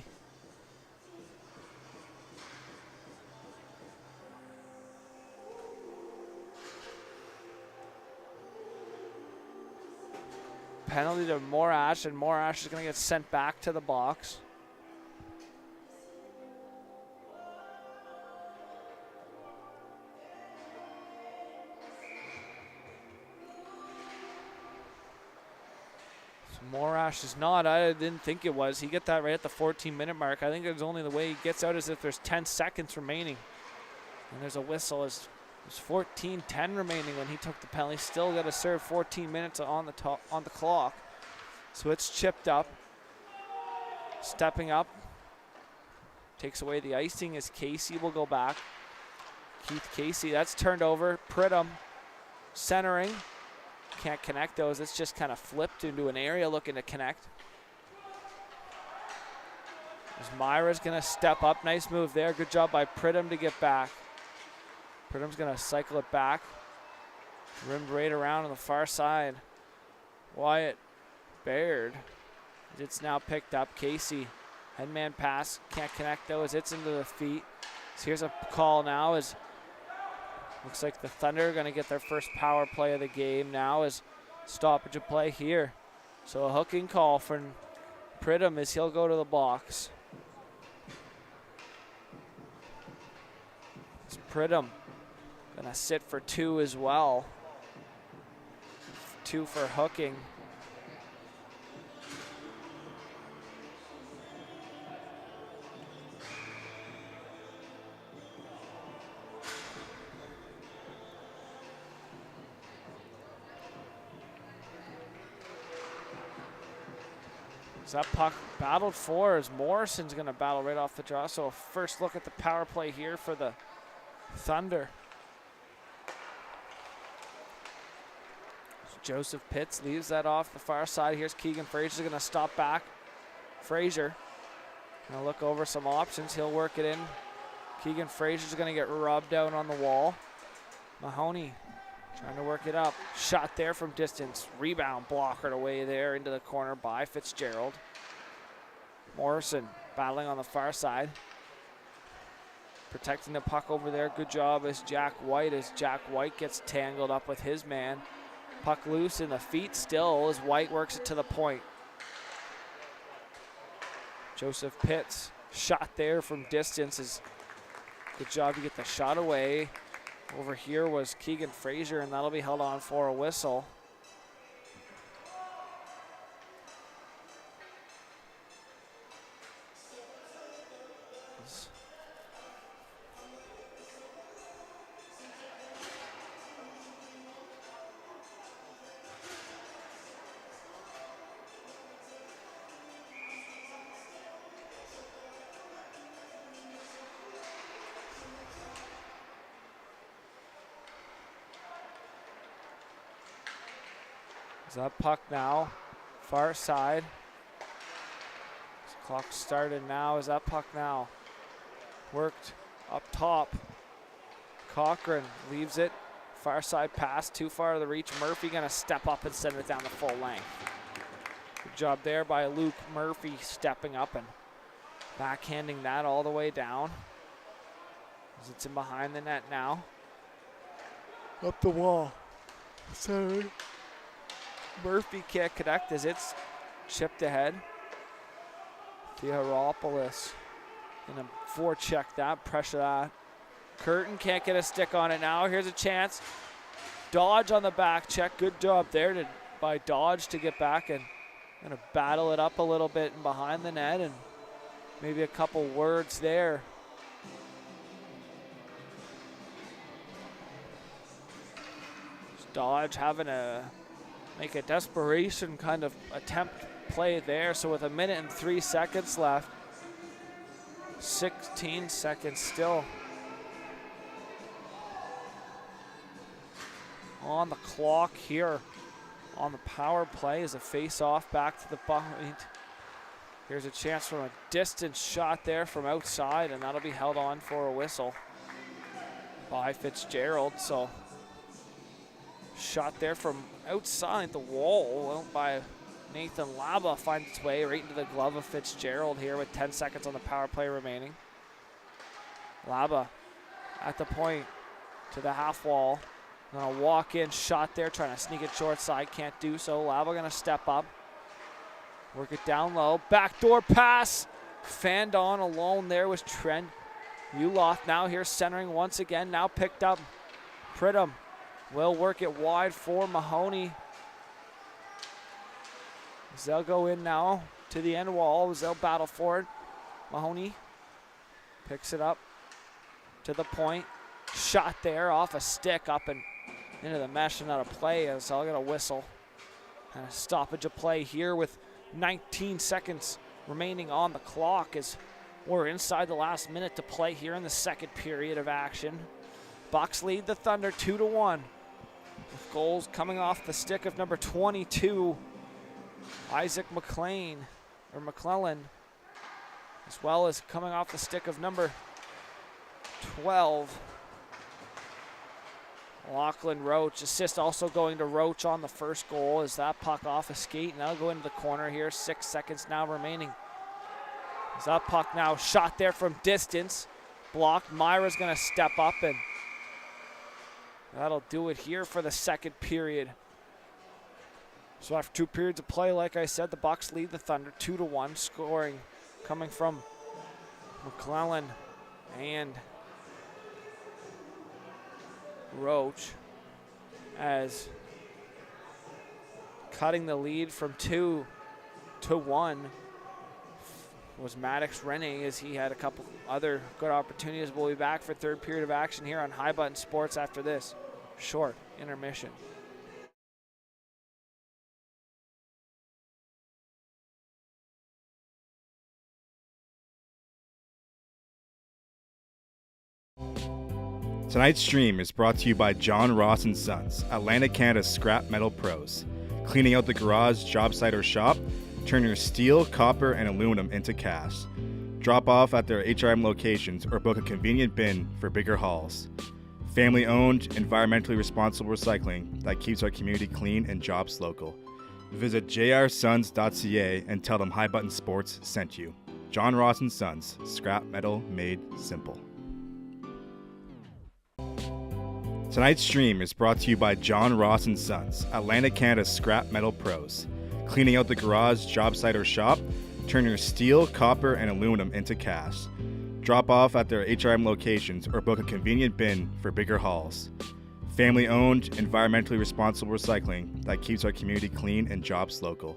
penalty to Morash, and Morash is going to get sent back to the box. Morash is not. I didn't think it was. He got that right at the 14-minute mark. I think it's only the way he gets out is if there's 10 seconds remaining. And there's a whistle as there's 14:10 remaining when he took the penalty. Still got to serve 14 minutes on the clock. So it's chipped up. Stepping up. Takes away the icing as Casey will go back. Keith Casey, that's turned over. Pridham centering. Can't connect those. It's just kind of flipped into an area looking to connect. As Myra's going to step up. Nice move there. Good job by Pridham to get back. Pridham's going to cycle it back. Rimmed right around on the far side. Wyatt Baird. It's now picked up. Casey, headman pass. Can't connect though as it's into the feet. So here's a call now as looks like the Thunder are going to get their first power play of the game now as stoppage of play here. So a hooking call for Pridham as he'll go to the box. Pridham gonna sit for 2 as well. 2 for hooking. That puck battled for as Morrison's going to battle right off the draw. So a first look at the power play here for the Thunder. So Joseph Pitts leaves that off the far side. Here's Keegan Frazier going to stop back. Frazier going to look over some options. He'll work it in. Keegan Frazier's going to get rubbed out on the wall. Mahoney trying to work it up. Shot there from distance. Rebound blockered away there into the corner by Fitzgerald. Morrison battling on the far side. Protecting the puck over there. Good job as Jack White gets tangled up with his man. Puck loose in the feet still as White works it to the point. Joseph Pitts shot there from distance. Good job to get the shot away. Over here was Keegan Frazier, and that'll be held on for a whistle. That puck now, far side. This clock started now. Is that puck now? Worked up top. Cochran leaves it. Far side pass, too far to the reach. Murphy gonna step up and send it down the full length. Good job there by Luke Murphy stepping up and backhanding that all the way down. As it's in behind the net now. Up the wall. Sorry. Murphy can't connect as it's chipped ahead. Theoropoulos gonna forecheck that, pressure that. Curtin can't get a stick on it now. Here's a chance. Dodge on the back check. Good job there by Dodge to get back and gonna battle it up a little bit and behind the net, and maybe a couple words there. Dodge having a make a desperation kind of attempt play there. So with 1 minute and 3 seconds left, 16 seconds still on the clock here on the power play as a face-off back to the point. Here's a chance from a distance shot there from outside, and that'll be held on for a whistle by Fitzgerald. So shot there from outside the wall by Nathan Laba finds its way right into the glove of Fitzgerald here with 10 seconds on the power play remaining. Laba at the point to the half wall. Gonna walk in, shot there, trying to sneak it short side, can't do so. Laba gonna step up, work it down low. Backdoor pass, fanned on alone there was Trent Uloth. Now here centering once again, now picked up. Pridham will work it wide for Mahoney. They'll go in now to the end wall. They'll battle for it. Mahoney picks it up to the point. Shot there off a stick up and into the mesh and out of play. As I'll get a whistle. And a stoppage of play here with 19 seconds remaining on the clock as we're inside the last minute to play here in the second period of action. Bucks lead the Thunder 2-1. With goals coming off the stick of number 22, Isaac McClellan, as well as coming off the stick of number 12, Lachlan Roach. Assist also going to Roach on the first goal as that puck off a skate, and that'll go into the corner here. 6 seconds now remaining. As that puck now shot there from distance, blocked. Myra's gonna step up, and that'll do it here for the second period. So after 2 periods of play, like I said, the Bucks lead the Thunder 2-1, scoring coming from McClellan and Roach as cutting the lead from 2 to 1 was Maddox Rennie, as he had a couple other good opportunities. We'll be back for third period of action here on High Button Sports after this short intermission. Tonight's stream is brought to you by John Ross & Sons, Atlantic Canada's scrap metal pros. Cleaning out the garage, job site, or shop, turn your steel, copper, and aluminum into cash. Drop off at their HRM locations or book a convenient bin for bigger hauls. Family-owned, environmentally responsible recycling that keeps our community clean and jobs local. Visit jrsons.ca and tell them High Button Sports sent you. John Ross & Sons, scrap metal made simple. Tonight's stream is brought to you by John Ross & Sons, Atlantic Canada's scrap metal pros. Cleaning out the garage, job site, or shop, turn your steel, copper, and aluminum into cash. Drop off at their HRM locations or book a convenient bin for bigger hauls. Family-owned, environmentally responsible recycling that keeps our community clean and jobs local.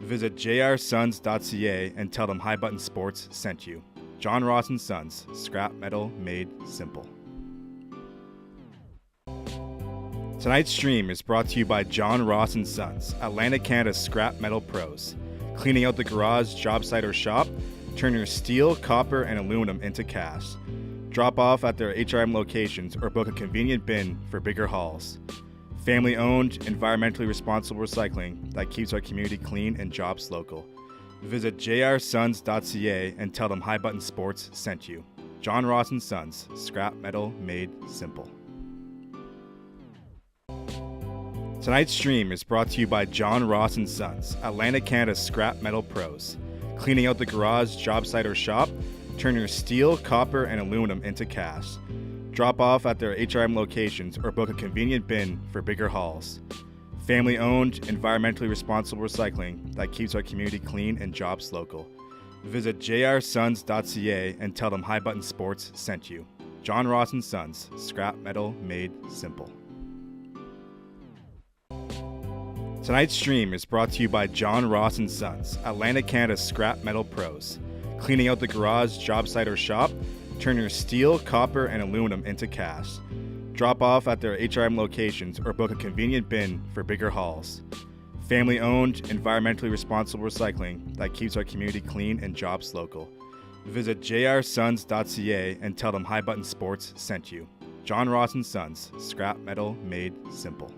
Visit jrsons.ca and tell them High Button Sports sent you. John Ross & Sons, scrap metal made simple. Tonight's stream is brought to you by John Ross & Sons, Atlantic Canada's scrap metal pros. Cleaning out the garage, job site, or shop, turn your steel, copper, and aluminum into cash. Drop off at their HRM locations or book a convenient bin for bigger hauls. Family-owned, environmentally responsible recycling that keeps our community clean and jobs local. Visit jrsons.ca and tell them High Button Sports sent you. John Ross & Sons, scrap metal made simple. Tonight's stream is brought to you by John Ross & Sons, Atlantic Canada's scrap metal pros. Cleaning out the garage, job site, or shop, turn your steel, copper, and aluminum into cash. Drop off at their HRM locations or book a convenient bin for bigger hauls. Family-owned, environmentally responsible recycling that keeps our community clean and jobs local. Visit jrsons.ca and tell them High Button Sports sent you. John Ross & Sons, scrap metal made simple. Tonight's stream is brought to you by John Ross & Sons, Atlantic Canada's scrap metal pros. Cleaning out the garage, job site, or shop, turn your steel, copper, and aluminum into cash. Drop off at their HRM locations or book a convenient bin for bigger hauls. Family-owned, environmentally responsible recycling that keeps our community clean and jobs local. Visit jrsons.ca and tell them High Button Sports sent you. John Ross & Sons, scrap metal made simple.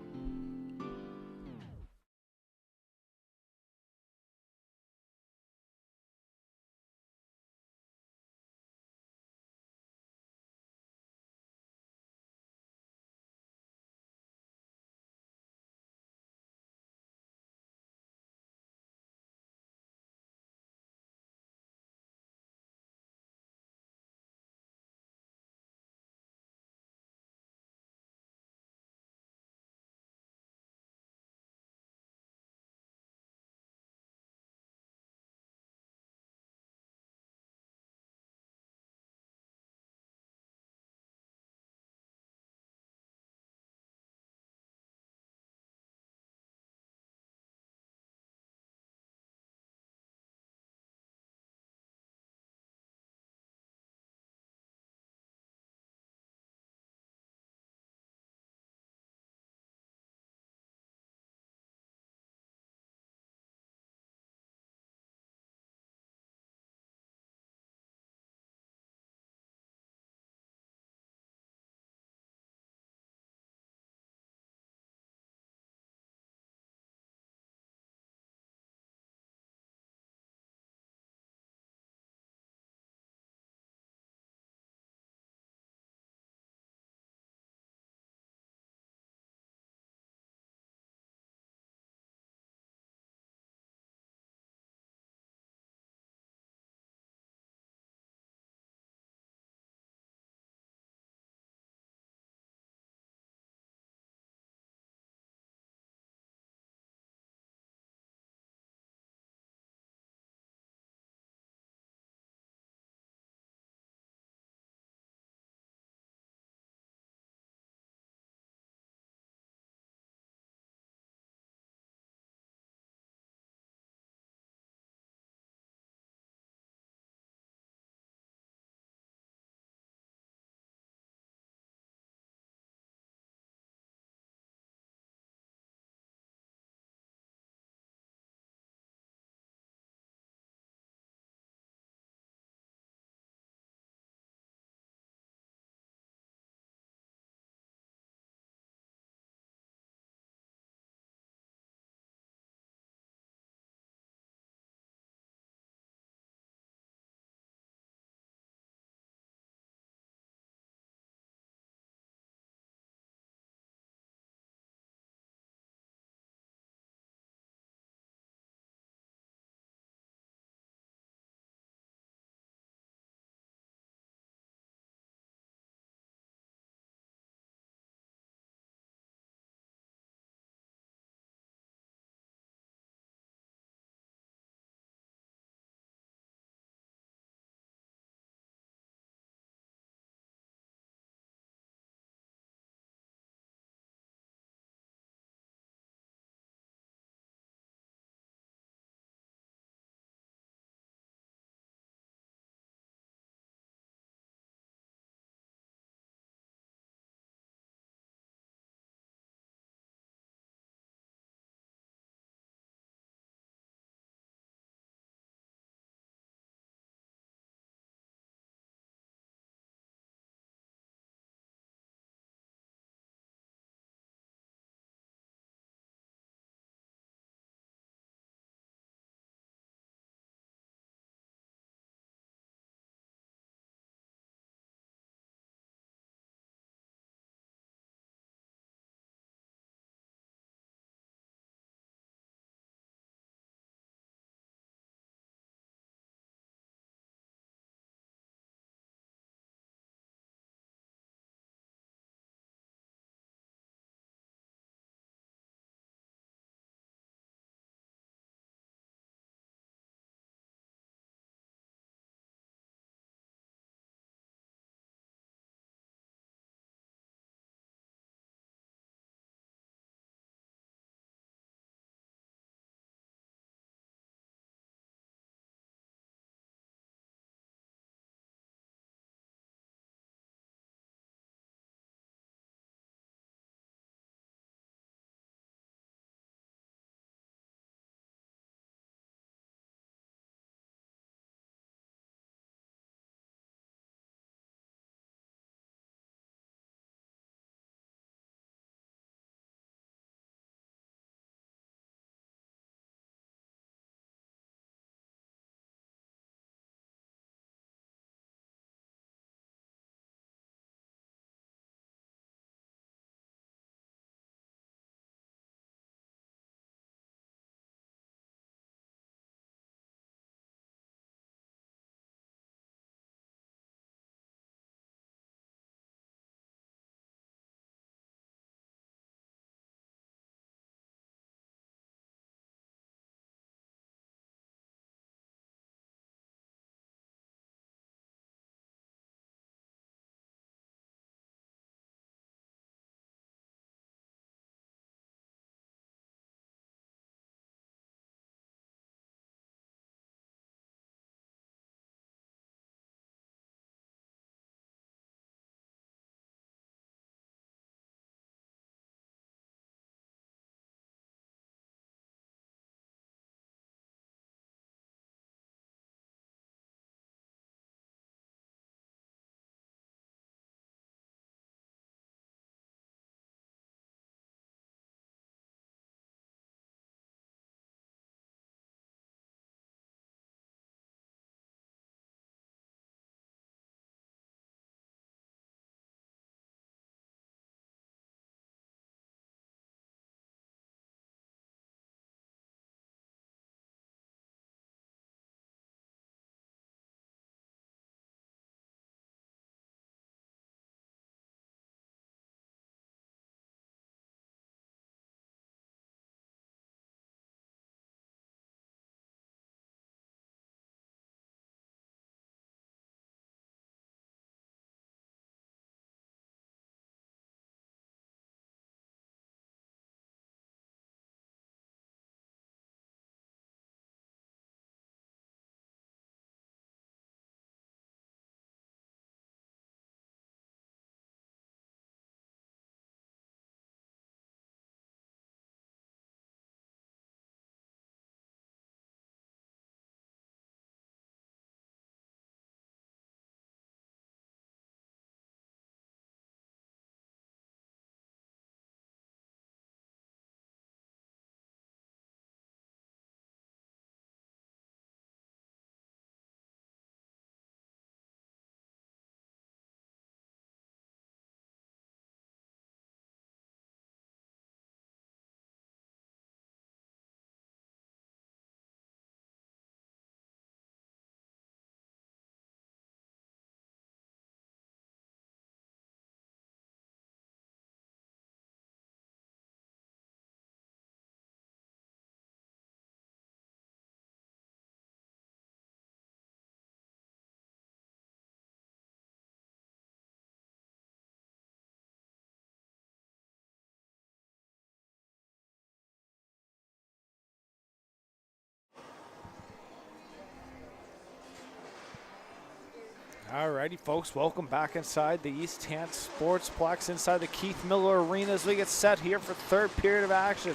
Alrighty, folks, welcome back inside the East Hant Sportsplex inside the Keith Miller Arena as we get set here for third period of action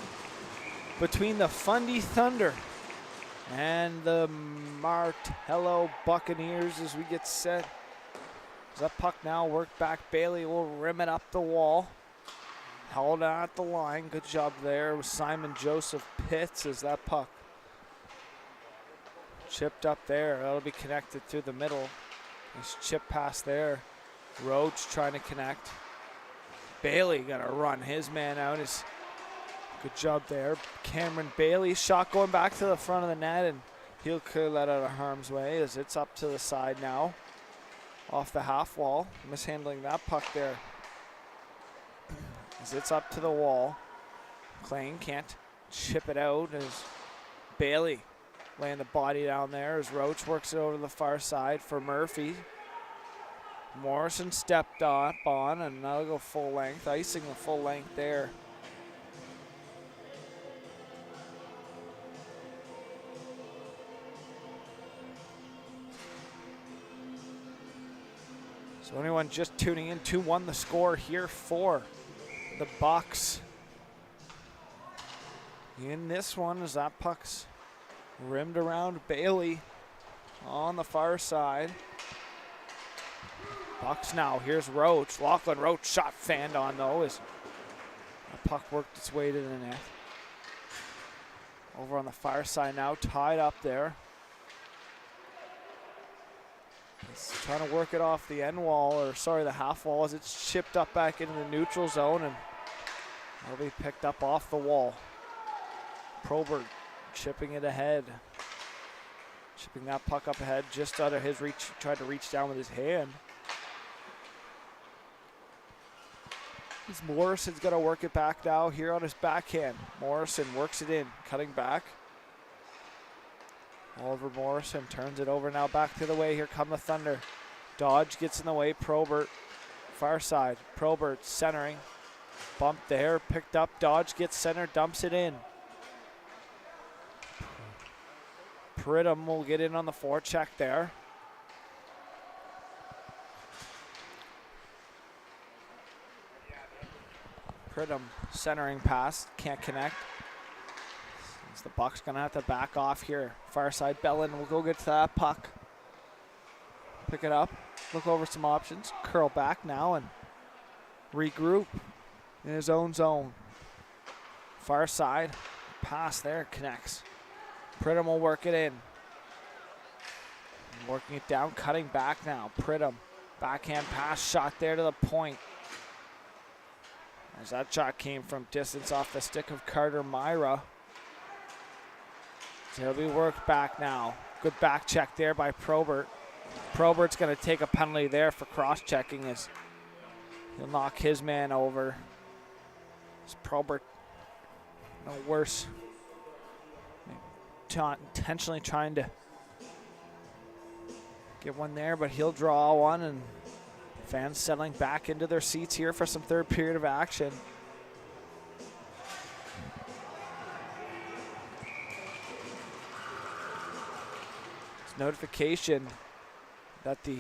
between the Fundy Thunder and the Martello Buccaneers as we get set. As that puck now worked back, Bailey will rim it up the wall. Held on at the line, good job there with Simon Joseph Pitts as that puck chipped up there. That'll be connected through the middle. Nice chip pass there. Roach trying to connect. Bailey gonna run his man out. Good job there. Cameron Bailey, shot going back to the front of the net, and he'll clear that out of harm's way as it's up to the side now. Off the half wall. Mishandling that puck there. As it's up to the wall. Klein can't chip it out as Bailey laying the body down there as Roach works it over to the far side for Murphy. Morrison stepped up on, and now go full length, icing the full length there. So anyone just tuning in, 2-1 the score here for the Bucks. In this one, as that puck's rimmed around Bailey on the far side. Bucks now, here's Roach. Lachlan Roach shot fanned on though as the puck worked its way to the net. Over on the far side now, tied up there. He's trying to work it off the end wall, or sorry, the half wall as it's chipped up back into the neutral zone, and it'll be picked up off the wall. Probert chipping it ahead. Chipping that puck up ahead, just out of his reach, tried to reach down with his hand. As Morrison's got to work it back now here on his backhand. Morrison works it in, cutting back. Oliver Morrison turns it over now back to the way. Here come the Thunder. Dodge gets in the way. Probert, far side. Probert centering. Bump there, picked up. Dodge gets center, dumps it in. Pridham will get in on the forecheck there. Pridham centering pass, can't connect. The Bucks gonna have to back off here. Far side, Bellin will go get to that puck. Pick it up, look over some options, curl back now and regroup in his own zone. Far side, pass there, connects. Pridham will work it in. Working it down, cutting back now. Pridham, backhand pass, shot there to the point. As that shot came from distance off the stick of Carter Myra. So he'll be worked back now. Good back check there by Probert. Probert's going to take a penalty there for cross-checking as he'll knock his man over. It's Probert, no worse. Intentionally trying to get one there, but he'll draw one, and fans settling back into their seats here for some third period of action. Notification that the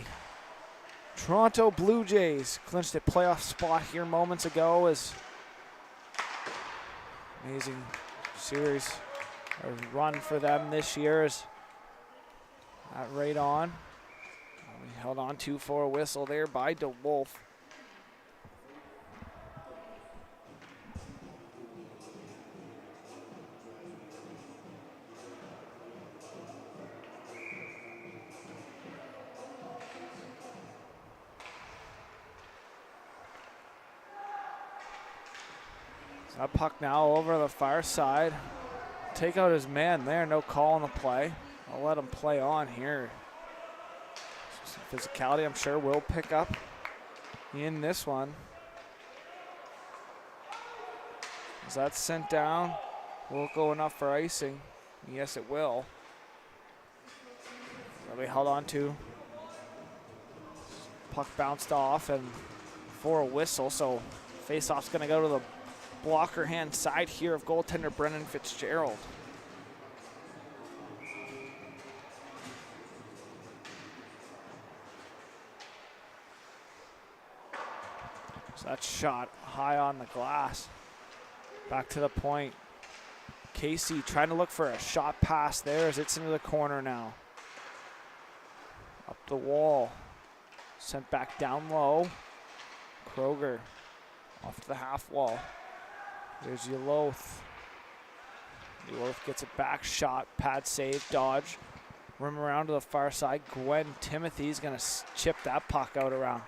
Toronto Blue Jays clinched a playoff spot here moments ago as amazing series or run for them this year is that right on. We held on to for a whistle there by DeWolf. That puck now over the far side. Take out his man there, no call on the play. I'll let him play on here. Some physicality I'm sure will pick up in this one. Is that sent down? Will it go enough for icing? Yes, it will. That'll be held on to. Puck bounced off and for a whistle, so face-off's gonna go to the blocker hand side here of goaltender Brennan Fitzgerald. So that shot high on the glass. Back to the point. Casey trying to look for a shot pass there as it's into the corner now. Up the wall. Sent back down low. Kroger off to the half wall. There's Uloth. Uloth gets a back shot. Pad save. Dodge. Rim around to the far side. Gwen Timothy's going to chip that puck out around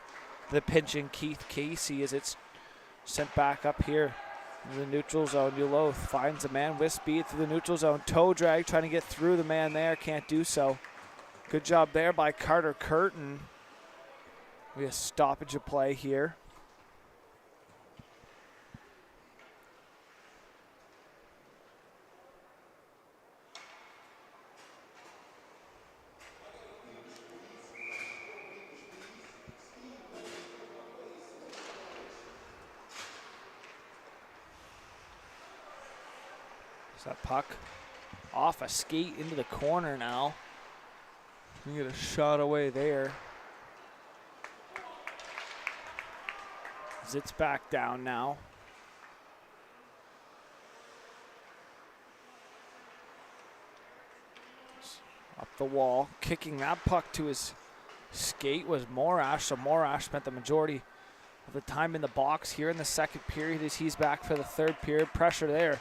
the pinching Keith Casey as it's sent back up here in the neutral zone. Uloth finds a man with speed through the neutral zone. Toe drag trying to get through the man there. Can't do so. Good job there by Carter Curtin. We have a stoppage of play here. So that puck off a skate into the corner now. We get a shot away there. Zits back down now. Up the wall. Kicking that puck to his skate was Morash. So Morash spent the majority of the time in the box here in the second period as he's back for the third period. Pressure there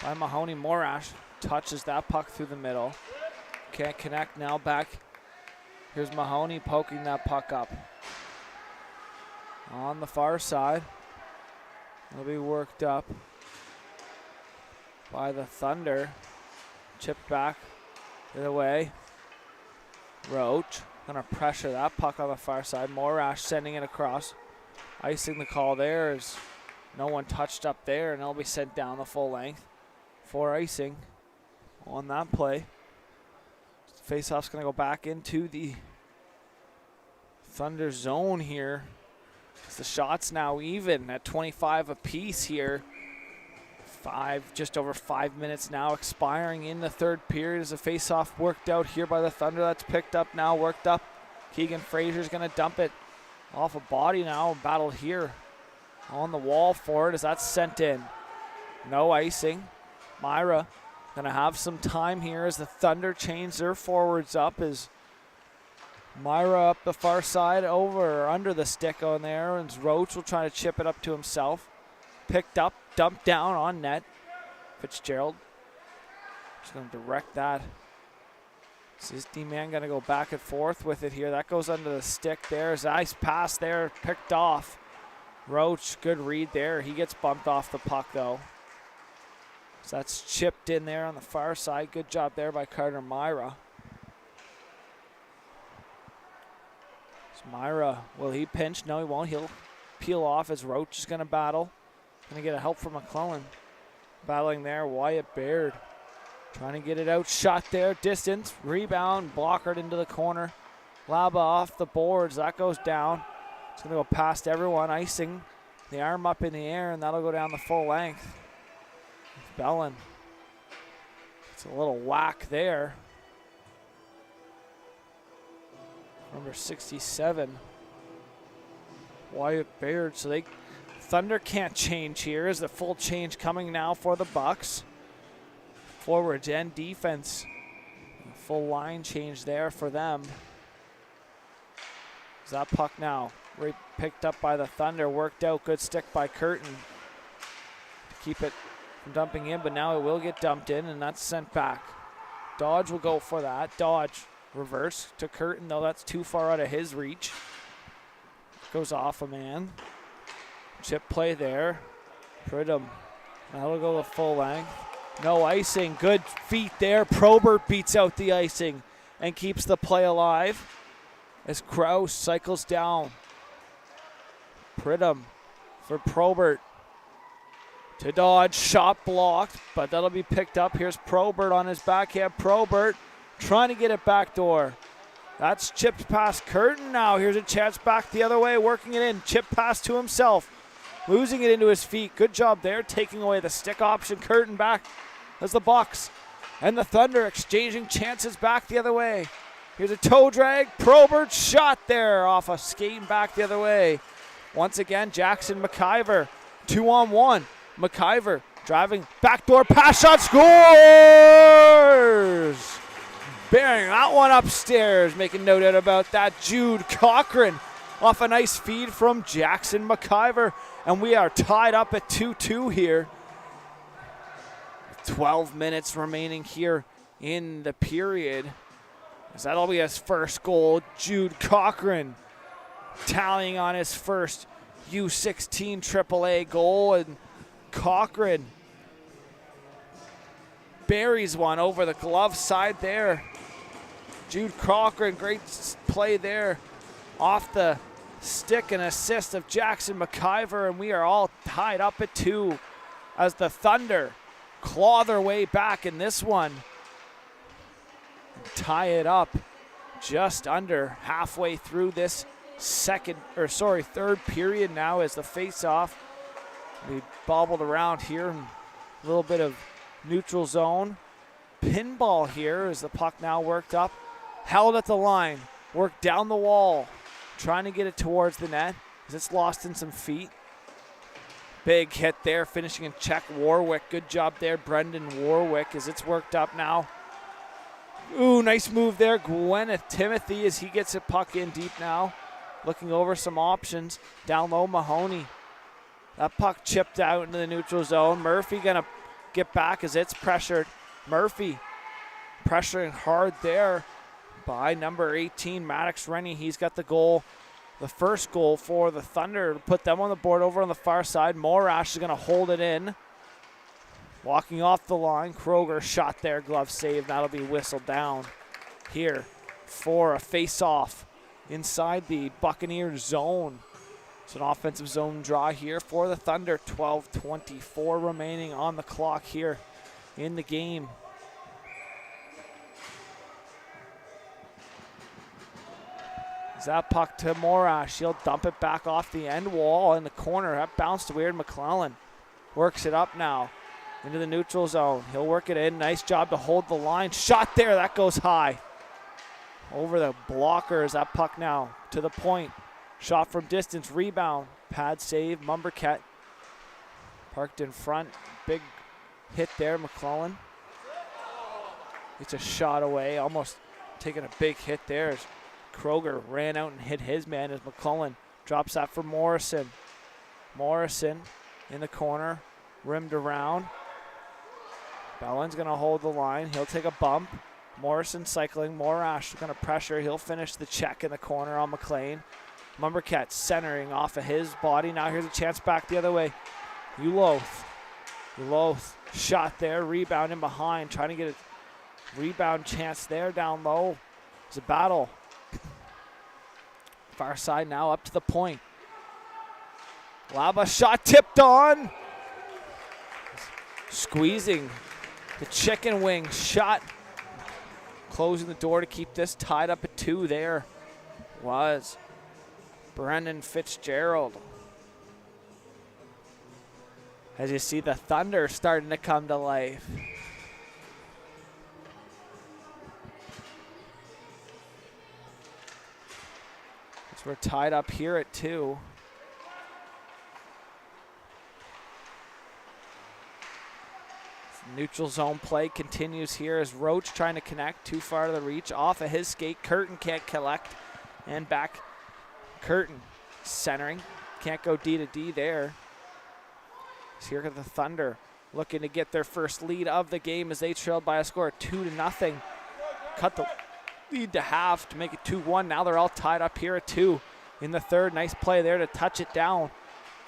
by Mahoney. Morash touches that puck through the middle. Can't connect now. Back. Here's Mahoney poking that puck up. On the far side. It'll be worked up by the Thunder. Chipped back the other way. Roach gonna pressure that puck on the far side. Morash sending it across. Icing the call there as no one touched up there, and it'll be sent down the full length for icing on that play. Faceoff's gonna go back into the Thunder zone here. The shots now even at 25 apiece here. Just over 5 minutes now expiring in the third period as a faceoff worked out here by the Thunder. That's picked up now, worked up. Keegan Frazier's gonna dump it off a body now. Battle here on the wall for it as that's sent in. No icing. Myra gonna have some time here as the Thunder change their forwards up as Myra up the far side over or under the stick on there, and Roach will try to chip it up to himself. Picked up, dumped down on net. Fitzgerald just going to direct that. This is D-Man going to go back and forth with it here. That goes under the stick there. There's a nice pass there, picked off. Roach, good read there. He gets bumped off the puck though. So that's chipped in there on the far side. Good job there by Carter Myra. Myra, will he pinch? No, he won't. He'll peel off as Roach is going to battle. Going to get a help from McClellan. Battling there, Wyatt Baird. Trying to get it out. Shot there, distance. Rebound, blockered into the corner. Laba off the boards. That goes down. It's going to go past everyone. Icing the arm up in the air, and that'll go down the full length. Bellin. It's a little whack there. Number 67, Wyatt Baird. So Thunder can't change here. Is the full change coming now for the Bucks? Forwards and defense. Full line change there for them. Is that puck now right picked up by the Thunder? Worked out. Good stick by Curtin to keep it from dumping in, but now it will get dumped in, and that's sent back. Dodge will go for that. Dodge. Reverse to Curtin, though that's too far out of his reach. Goes off a man. Chip play there. Pridham. That'll go the full length. No icing. Good feet there. Probert beats out the icing and keeps the play alive as Kraus cycles down. Pridham for Probert. To Dodge. Shot blocked, but that'll be picked up. Here's Probert on his backhand. Probert trying to get it backdoor. That's chipped past Curtin now. Here's a chance back the other way, working it in. Chip pass to himself. Losing it into his feet. Good job there, taking away the stick option. Curtin back as the Bucks and the Thunder exchanging chances back the other way. Here's a toe drag. Probert shot there off a skating back the other way. Once again, Jackson McIver, 2-on-1. McIver driving, backdoor pass shot, scores! Bearing that one upstairs, making no doubt about that. Jude Cochran off a nice feed from Jackson McIver, and we are tied up at 2-2 here. 12 minutes remaining here in the period. As that'll be his first goal. Jude Cochran tallying on his first U16 AAA goal, and Cochran buries one over the glove side there. Jude Cochran, great play there off the stick and assist of Jackson McIver, and we are all tied up at 2 as the Thunder claw their way back in this one. Tie it up just under halfway through this third period now as the face-off. We bobbled around here, a little bit of neutral zone. Pinball here as the puck now worked up, held at the line, worked down the wall, trying to get it towards the net as it's lost in some feet. Big hit there, finishing in check. Warwick, good job there, Brendan Warwick, as it's worked up now. Ooh, nice move there, Gwyneth Timothy, as he gets it puck in deep now. Looking over some options. Down low, Mahoney. That puck chipped out into the neutral zone. Murphy gonna get back as it's pressured. Murphy pressuring hard there by number 18, Maddox Rennie. He's got the goal, the first goal for the Thunder to put them on the board over on the far side. Morash is gonna hold it in. Walking off the line, Kroger shot there, glove save. That'll be whistled down here for a face-off inside the Buccaneers zone. It's an offensive zone draw here for the Thunder. 12:24 remaining on the clock here in the game. Is that puck to Morash? He'll dump it back off the end wall in the corner. That bounced weird. McClellan works it up now into the neutral zone. He'll work it in. Nice job to hold the line. Shot there. That goes high. Over the blockers. That puck now to the point. Shot from distance. Rebound. Pad save. Mumberket parked in front. Big hit there. McClellan. It's a shot away. Almost taking a big hit there. As Kroger ran out and hit his man as McClellan drops that for Morrison. Morrison in the corner. Rimmed around. Bellin's going to hold the line. He'll take a bump. Morrison cycling. Morash going to pressure. He'll finish the check in the corner on McLean. Mumberket centering off of his body. Now here's a chance back the other way. Uloth shot there. Rebound in behind. Trying to get a rebound chance there down low. It's a battle. Far side now up to the point. Laba shot tipped on. Squeezing the chicken wing shot. Closing the door to keep this tied up at 2 there was Brendan Fitzgerald. As you see the Thunder starting to come to life. As we're tied up here at 2. Neutral zone play continues here as Roach trying to connect. Too far to the reach. Off of his skate. Curtin can't collect. And back. Curtin centering. Can't go D to D there. So here are the Thunder looking to get their first lead of the game as they trailed by a score of 2-0. Cut the lead to half to make it 2-1. Now they're all tied up here at 2 in the third. Nice play there to touch it down.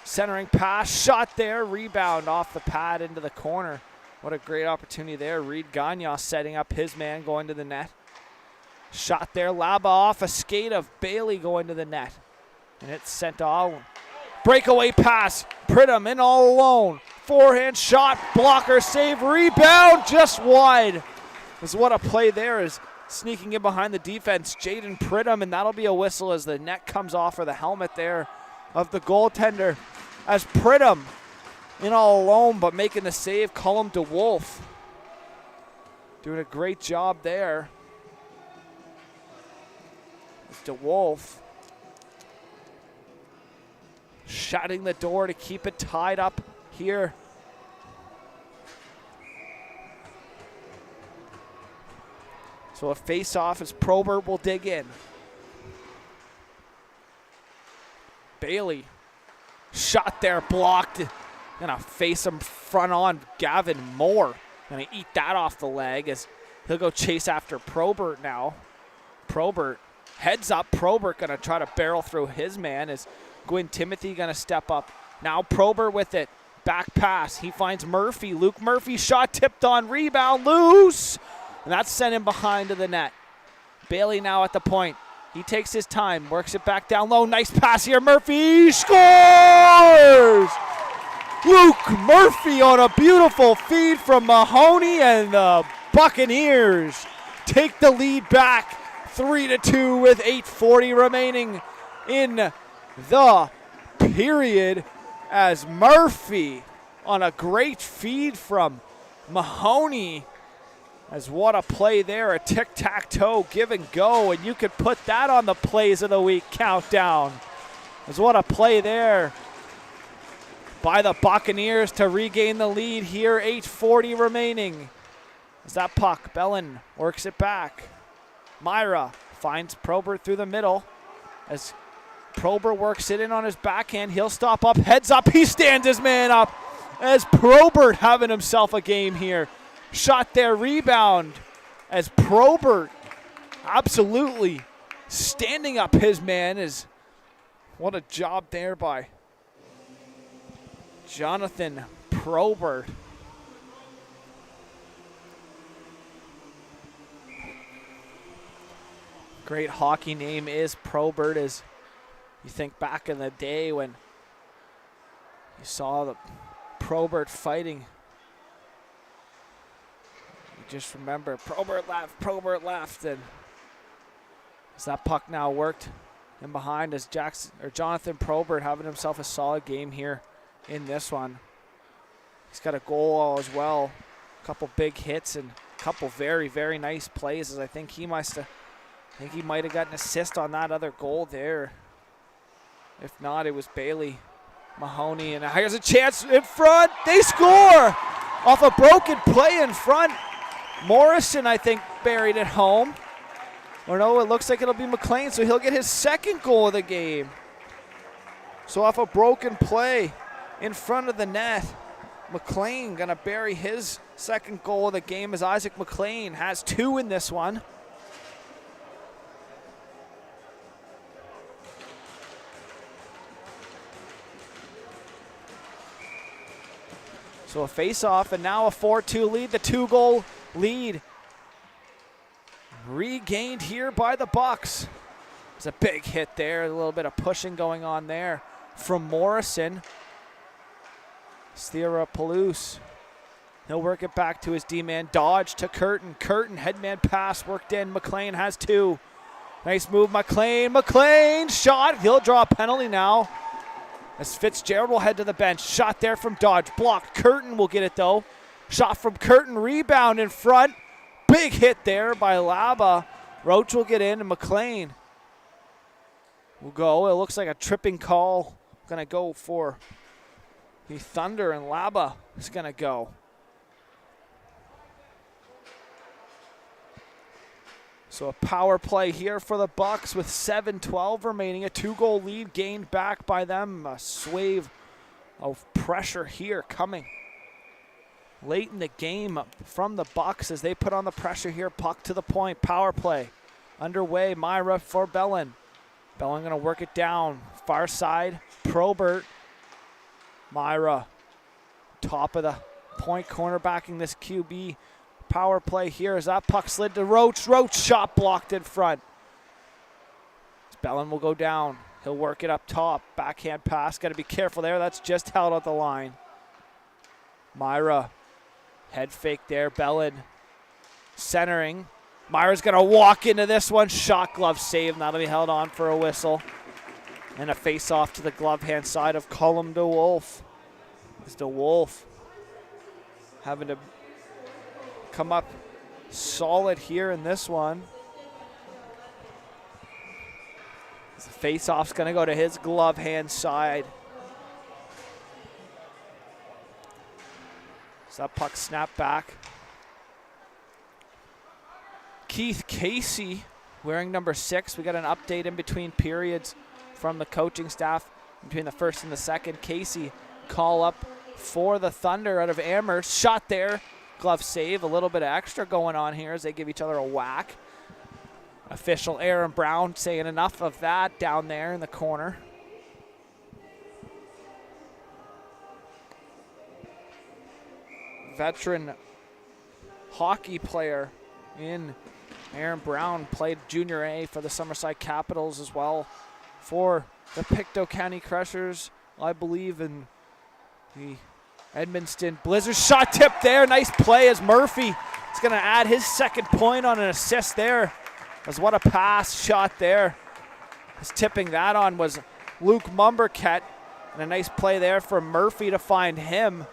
Centering pass. Shot there. Rebound off the pad into the corner. What a great opportunity there. Reed Gagne setting up his man going to the net. Shot there. Laba off a skate of Bailey going to the net. And it's sent all. Breakaway pass. Pridham in all alone. Forehand shot. Blocker save. Rebound just wide. Is what a play there is. Sneaking in behind the defense. Jaden Pridham, and that'll be a whistle as the net comes off for the helmet there of the goaltender. As Pridham in all alone, but making the save, Cullum DeWolf. Doing a great job there. It's DeWolf shutting the door to keep it tied up here. So a face-off as Probert will dig in. Bailey, shot there, blocked. Gonna face him front on. Gavin Moore gonna eat that off the leg as he'll go chase after Probert now. Probert heads up. Probert gonna try to barrel through his man as Gwyn Timothy gonna step up. Now Probert with it. Back pass. He finds Murphy. Luke Murphy shot tipped on, rebound loose. And that's sent him behind to the net. Bailey now at the point. He takes his time, works it back down low. Nice pass here. Murphy scores! Luke Murphy on a beautiful feed from Mahoney, and the Buccaneers take the lead back 3-2 with 8:40 remaining in the period as Murphy on a great feed from Mahoney. As what a play there, a tic-tac-toe give and go, and you could put that on the plays of the week countdown. As what a play there by the Buccaneers to regain the lead here, 8:40 remaining. As that puck, Bellin works it back. Myra finds Probert through the middle. As Probert works it in on his backhand, he'll stop up, heads up, he stands his man up. As Probert having himself a game here. Shot there, rebound, as Probert absolutely standing up his man. Is what a job there by Jonathan Probert. Great hockey name is Probert, as you think back in the day when you saw the Probert fighting. Just remember, Probert left, and as that puck now worked in behind as Jonathan Probert having himself a solid game here in this one. He's got a goal as well, a couple big hits and a couple very, very nice plays. As I think he might have got an assist on that other goal there. If not, it was Bailey, Mahoney, and here's a chance in front. They score off a broken play in front. Morrison, I think, buried it home. Or no, it looks like it'll be McLean, so he'll get his second goal of the game. So off a broken play in front of the net, McLean gonna bury his second goal of the game as Isaac McLean has 2 in this one. So a face-off and now a 4-2 lead, the 2-goal lead regained here by the Bucks. It's a big hit there, a little bit of pushing going on there from Morrison. Steropoulos, he'll work it back to his D-man. Dodge to Curtin. Curtin, headman pass worked in. McLean has 2. Nice move, McLean. McLean shot. He'll draw a penalty now as Fitzgerald will head to the bench. Shot there from Dodge, blocked. Curtin will get it though. Shot from Curtin, rebound in front. Big hit there by Laba. Roach will get in, and McLean will go. It looks like a tripping call. Gonna go for the Thunder, and Laba is gonna go. So a power play here for the Bucks with 7:12 remaining. A 2-goal lead gained back by them. A swathe of pressure here coming late in the game from the Bucks as they put on the pressure here. Puck to the point. Power play underway. Myra for Bellin. Bellin going to work it down. Far side. Probert. Myra. Top of the point corner backing this QB. Power play here as that puck slid to Roach. Roach shot blocked in front. Bellin will go down. He'll work it up top. Backhand pass. Got to be careful there. That's just held at the line. Myra. Head fake there. Bellin centering. Myra's going to walk into this one. Shot glove save. That'll be held on for a whistle. And a face off to the glove hand side of Colum DeWolf. It's DeWolf having to come up solid here in this one. The face-off's going to go to his glove hand side. So that puck snapped back. Keith Casey wearing number 6. We got an update in between periods from the coaching staff between the first and the second. Casey call up for the Thunder out of Amherst. Shot there. Glove save. A little bit of extra going on here as they give each other a whack. Official Aaron Brown saying enough of that down there in the corner. Veteran hockey player in Aaron Brown, played Junior A for the Summerside Capitals as well for the Pictou County Crushers, I believe, in the Edmundston Blizzards. Shot tip there. Nice play as Murphy is going to add his second point on an assist there. As what a pass shot there. His tipping that on was Luke Mumberket. And a nice play there for Murphy to find him.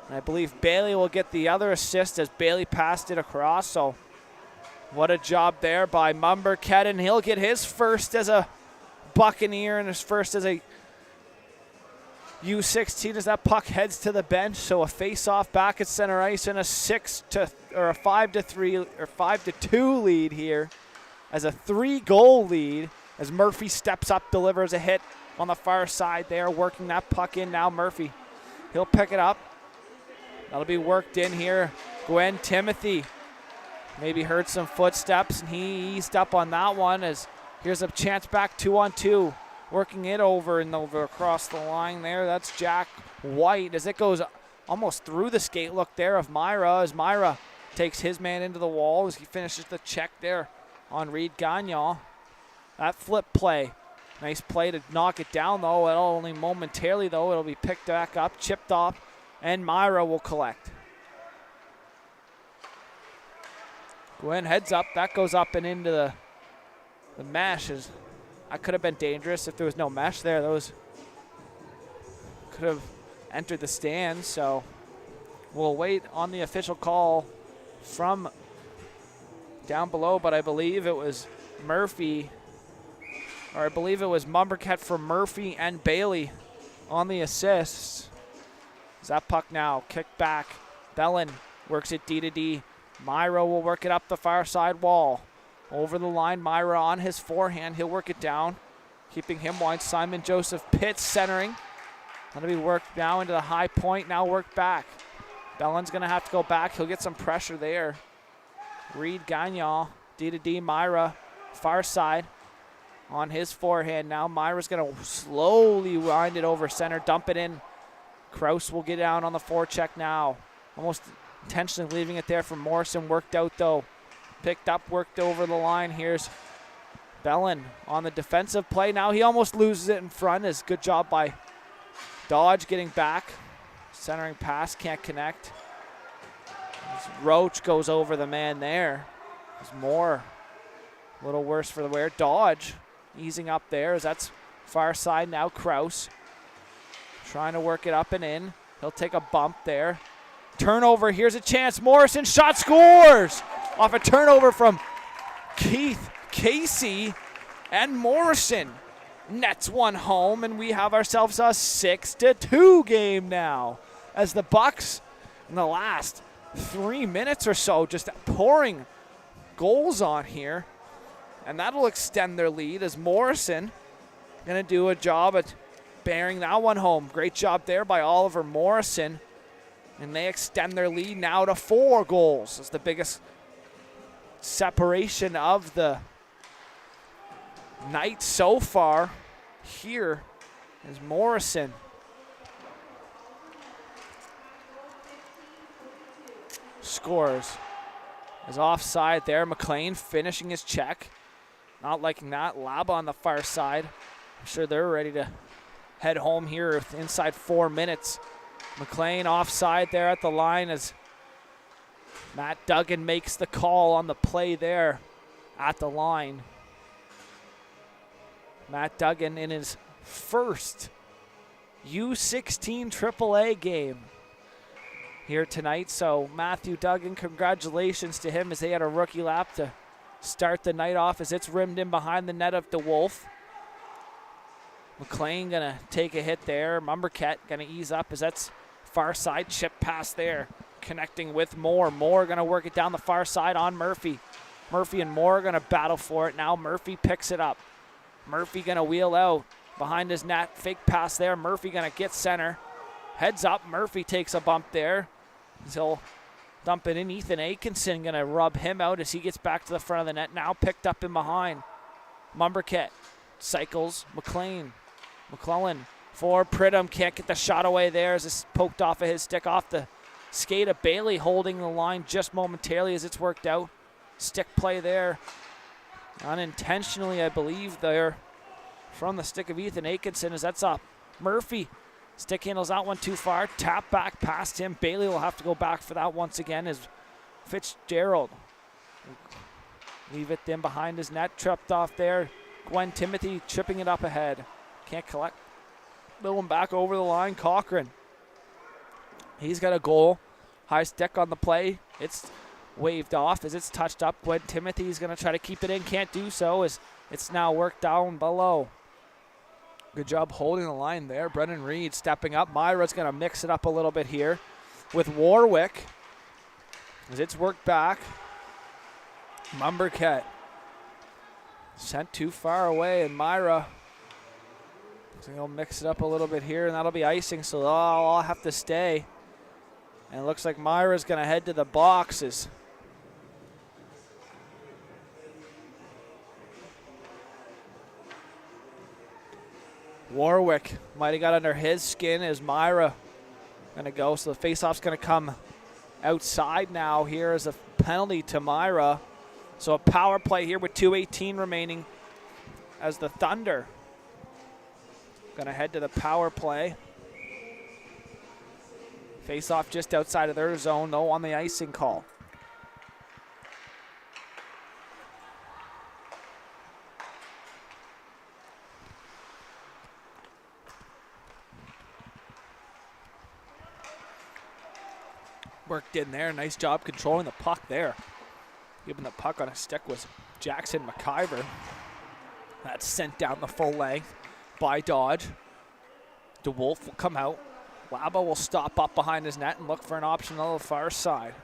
And I believe Bailey will get the other assist as Bailey passed it across. So what a job there by Mumberket. And he'll get his first as a Buccaneer and his first as a U16 as that puck heads to the bench. So a face-off back at center ice and a 5-3 or 5-2 lead here, as a 3-goal lead as Murphy steps up, delivers a hit on the far side there, working that puck in now. Murphy, he'll pick it up. That'll be worked in here. Gwen Timothy maybe heard some footsteps and he eased up on that one, as here's a chance back 2-on-2. Working it over and over across the line there. That's Jack White as it goes almost through the skate look there of Myra, as Myra takes his man into the wall as he finishes the check there on Reed Gagnon. That flip play. Nice play to knock it down though. It'll only momentarily though. It'll be picked back up, chipped off, and Myra will collect. Gwen heads up. That goes up and into the mesh. That could have been dangerous if there was no mesh there. Those could have entered the stands. So we'll wait on the official call from down below, but I believe it was Murphy, or I believe it was Mumberket for Murphy and Bailey on the assists. Is that puck now kicked back? Bellin works it D-to-D. Myra will work it up the far side wall. Over the line, Myra on his forehand. He'll work it down, keeping him wide. Simon Joseph Pitts centering. That'll be worked now into the high point. Now worked back. Bellin's going to have to go back. He'll get some pressure there. Reed Gagnon, D-to-D, Myra, far side on his forehand now. Myra's going to slowly wind it over center, dump it in. Kraus will get down on the forecheck now. Almost intentionally leaving it there for Morrison. Worked out though. Picked up, worked over the line. Here's Bellin on the defensive play. Now he almost loses it in front. Is good job by Dodge getting back. Centering pass, can't connect. As Roach goes over the man there. There's more. A little worse for the wear. Dodge easing up there as that's far side now. Kraus trying to work it up and in. He'll take a bump there. Turnover, here's a chance. Morrison shot, scores! Off a turnover from Keith Casey, and Morrison nets one home, and we have ourselves a 6-2 game now, as the Bucks in the last 3 minutes or so just pouring goals on here, and that'll extend their lead as Morrison going to do a job at bearing that one home. Great job there by Oliver Morrison, and they extend their lead now to 4 goals. It's the biggest separation of the night so far. Here is Morrison. Scores. Is offside there. McLean finishing his check. Not liking that. Laba on the far side. I'm sure they're ready to head home here inside 4 minutes. McLean offside there at the line as Matt Duggan makes the call on the play there at the line. Matt Duggan in his first U16 AAA game here tonight. So Matthew Duggan, congratulations to him as they had a rookie lap to start the night off as it's rimmed in behind the net of DeWolf. McLean gonna take a hit there. Mumberket gonna ease up as that's far side chip pass there. connecting with Moore. Moore going to work it down the far side on Murphy. Murphy and Moore are going to battle for it. Now Murphy picks it up. Murphy going to wheel out behind his net. Fake pass there. Murphy going to get center. Heads up. Murphy takes a bump there. He'll dump it in. Ethan Atkinson going to rub him out as he gets back to the front of the net. Now picked up in behind. Mumberket cycles. McClellan for Pridham. Can't get the shot away there as it's poked off of his stick. Off the skate of Bailey, holding the line just momentarily as it's worked out. Stick play there. Unintentionally, I believe, there from the stick of Ethan Atkinson as that's up. Murphy. Stick handles that one too far. Tap back past him. Bailey will have to go back for that once again as Fitzgerald. Leave it then behind his net. Tripped off there. Gwen Timothy tripping it up ahead. Can't collect. Little one back over the line. Cochran. He's got a goal. High stick on the play. It's waved off as it's touched up. Gwen Timothy's going to try to keep it in. Can't do so as it's now worked down below. Good job holding the line there. Brennan Reed stepping up. Myra's going to mix it up a little bit here with Warwick as it's worked back. Mumberket sent too far away, and Myra will mix it up a little bit here, and that'll be icing, so I'll have to stay. And it looks like Myra's going to head to the boxes. Warwick might have got under his skin as Myra going to go. So the faceoff's going to come outside now here as a penalty to Myra. So a power play here with 2:18 remaining as the Thunder going to head to the power play. Faceoff just outside of their zone, though, on the icing call. Worked in there. Nice job controlling the puck there. Giving the puck on a stick was Jackson McIver. That's sent down the full length by Dodge. DeWolf will come out. Laba will stop up behind his net and look for an option on the far side.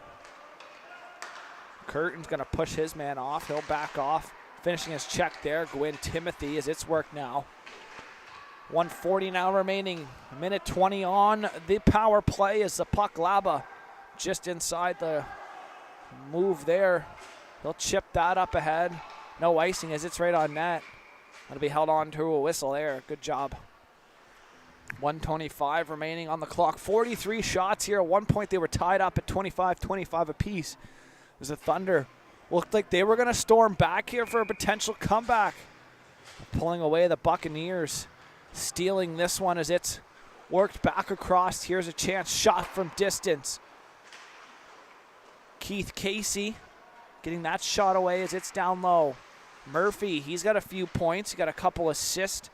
Curtin's going to push his man off. He'll back off. Finishing his check there. Gwyn Timothy as it's worked now. 1:40 now remaining. 1:20 on the power play as the puck Laba just inside the move there. He'll chip that up ahead. No icing as it's right on net. That'll be held on to a whistle there. Good job. 1:25 remaining on the clock. 43 shots here. At one point they were tied up at 25-25 apiece. As the Thunder looked like they were going to storm back here for a potential comeback. Pulling away the Buccaneers. Stealing this one as it's worked back across. Here's a chance. Shot from distance. Keith Casey getting that shot away as it's down low. Murphy, he's got a few points. He got a couple assists,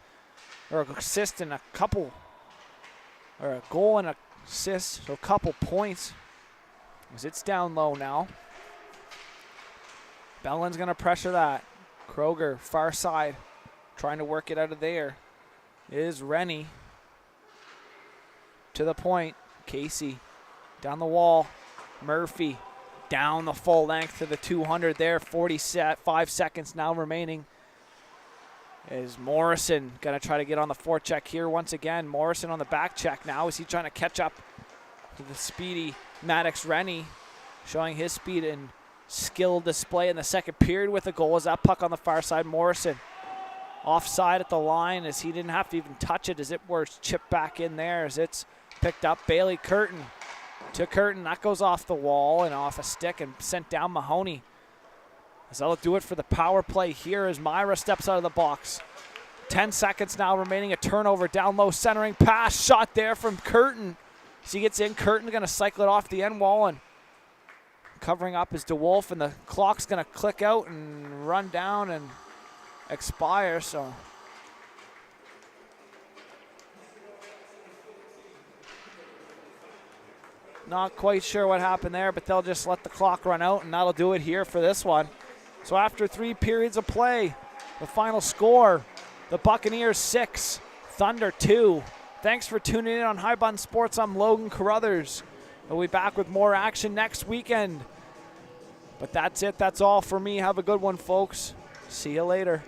or a couple, or a goal and assist, so a couple points as it's down low now. Bellin's going to pressure that. Kroger, far side, trying to work it out of there. Is Rennie to the point. Casey down the wall. Murphy down the full length to the 200 there. 45 seconds now remaining. Is Morrison going to try to get on the forecheck here once again. Morrison on the back check now. Is he trying to catch up to the speedy Maddox Rennie, showing his speed and skill display in the second period with a goal. As that puck on the far side. Morrison offside at the line as he didn't have to even touch it as it was chipped back in there as it's picked up. Bailey Curtin to Curtin. That goes off the wall and off a stick and sent down Mahoney. As that'll do it for the power play here as Myra steps out of the box. 10 seconds now remaining. A turnover down low, centering pass. Shot there from Curtin. As he gets in, Curtin going to cycle it off the end wall, and covering up is DeWolf, and the clock's going to click out and run down and expire. So not quite sure what happened there, but they'll just let the clock run out, and that'll do it here for this one. So after 3 periods of play, the final score, the Buccaneers 6, Thunder 2. Thanks for tuning in on High Bun Sports. I'm Logan Carruthers. We'll be back with more action next weekend. But that's it. That's all for me. Have a good one, folks. See you later.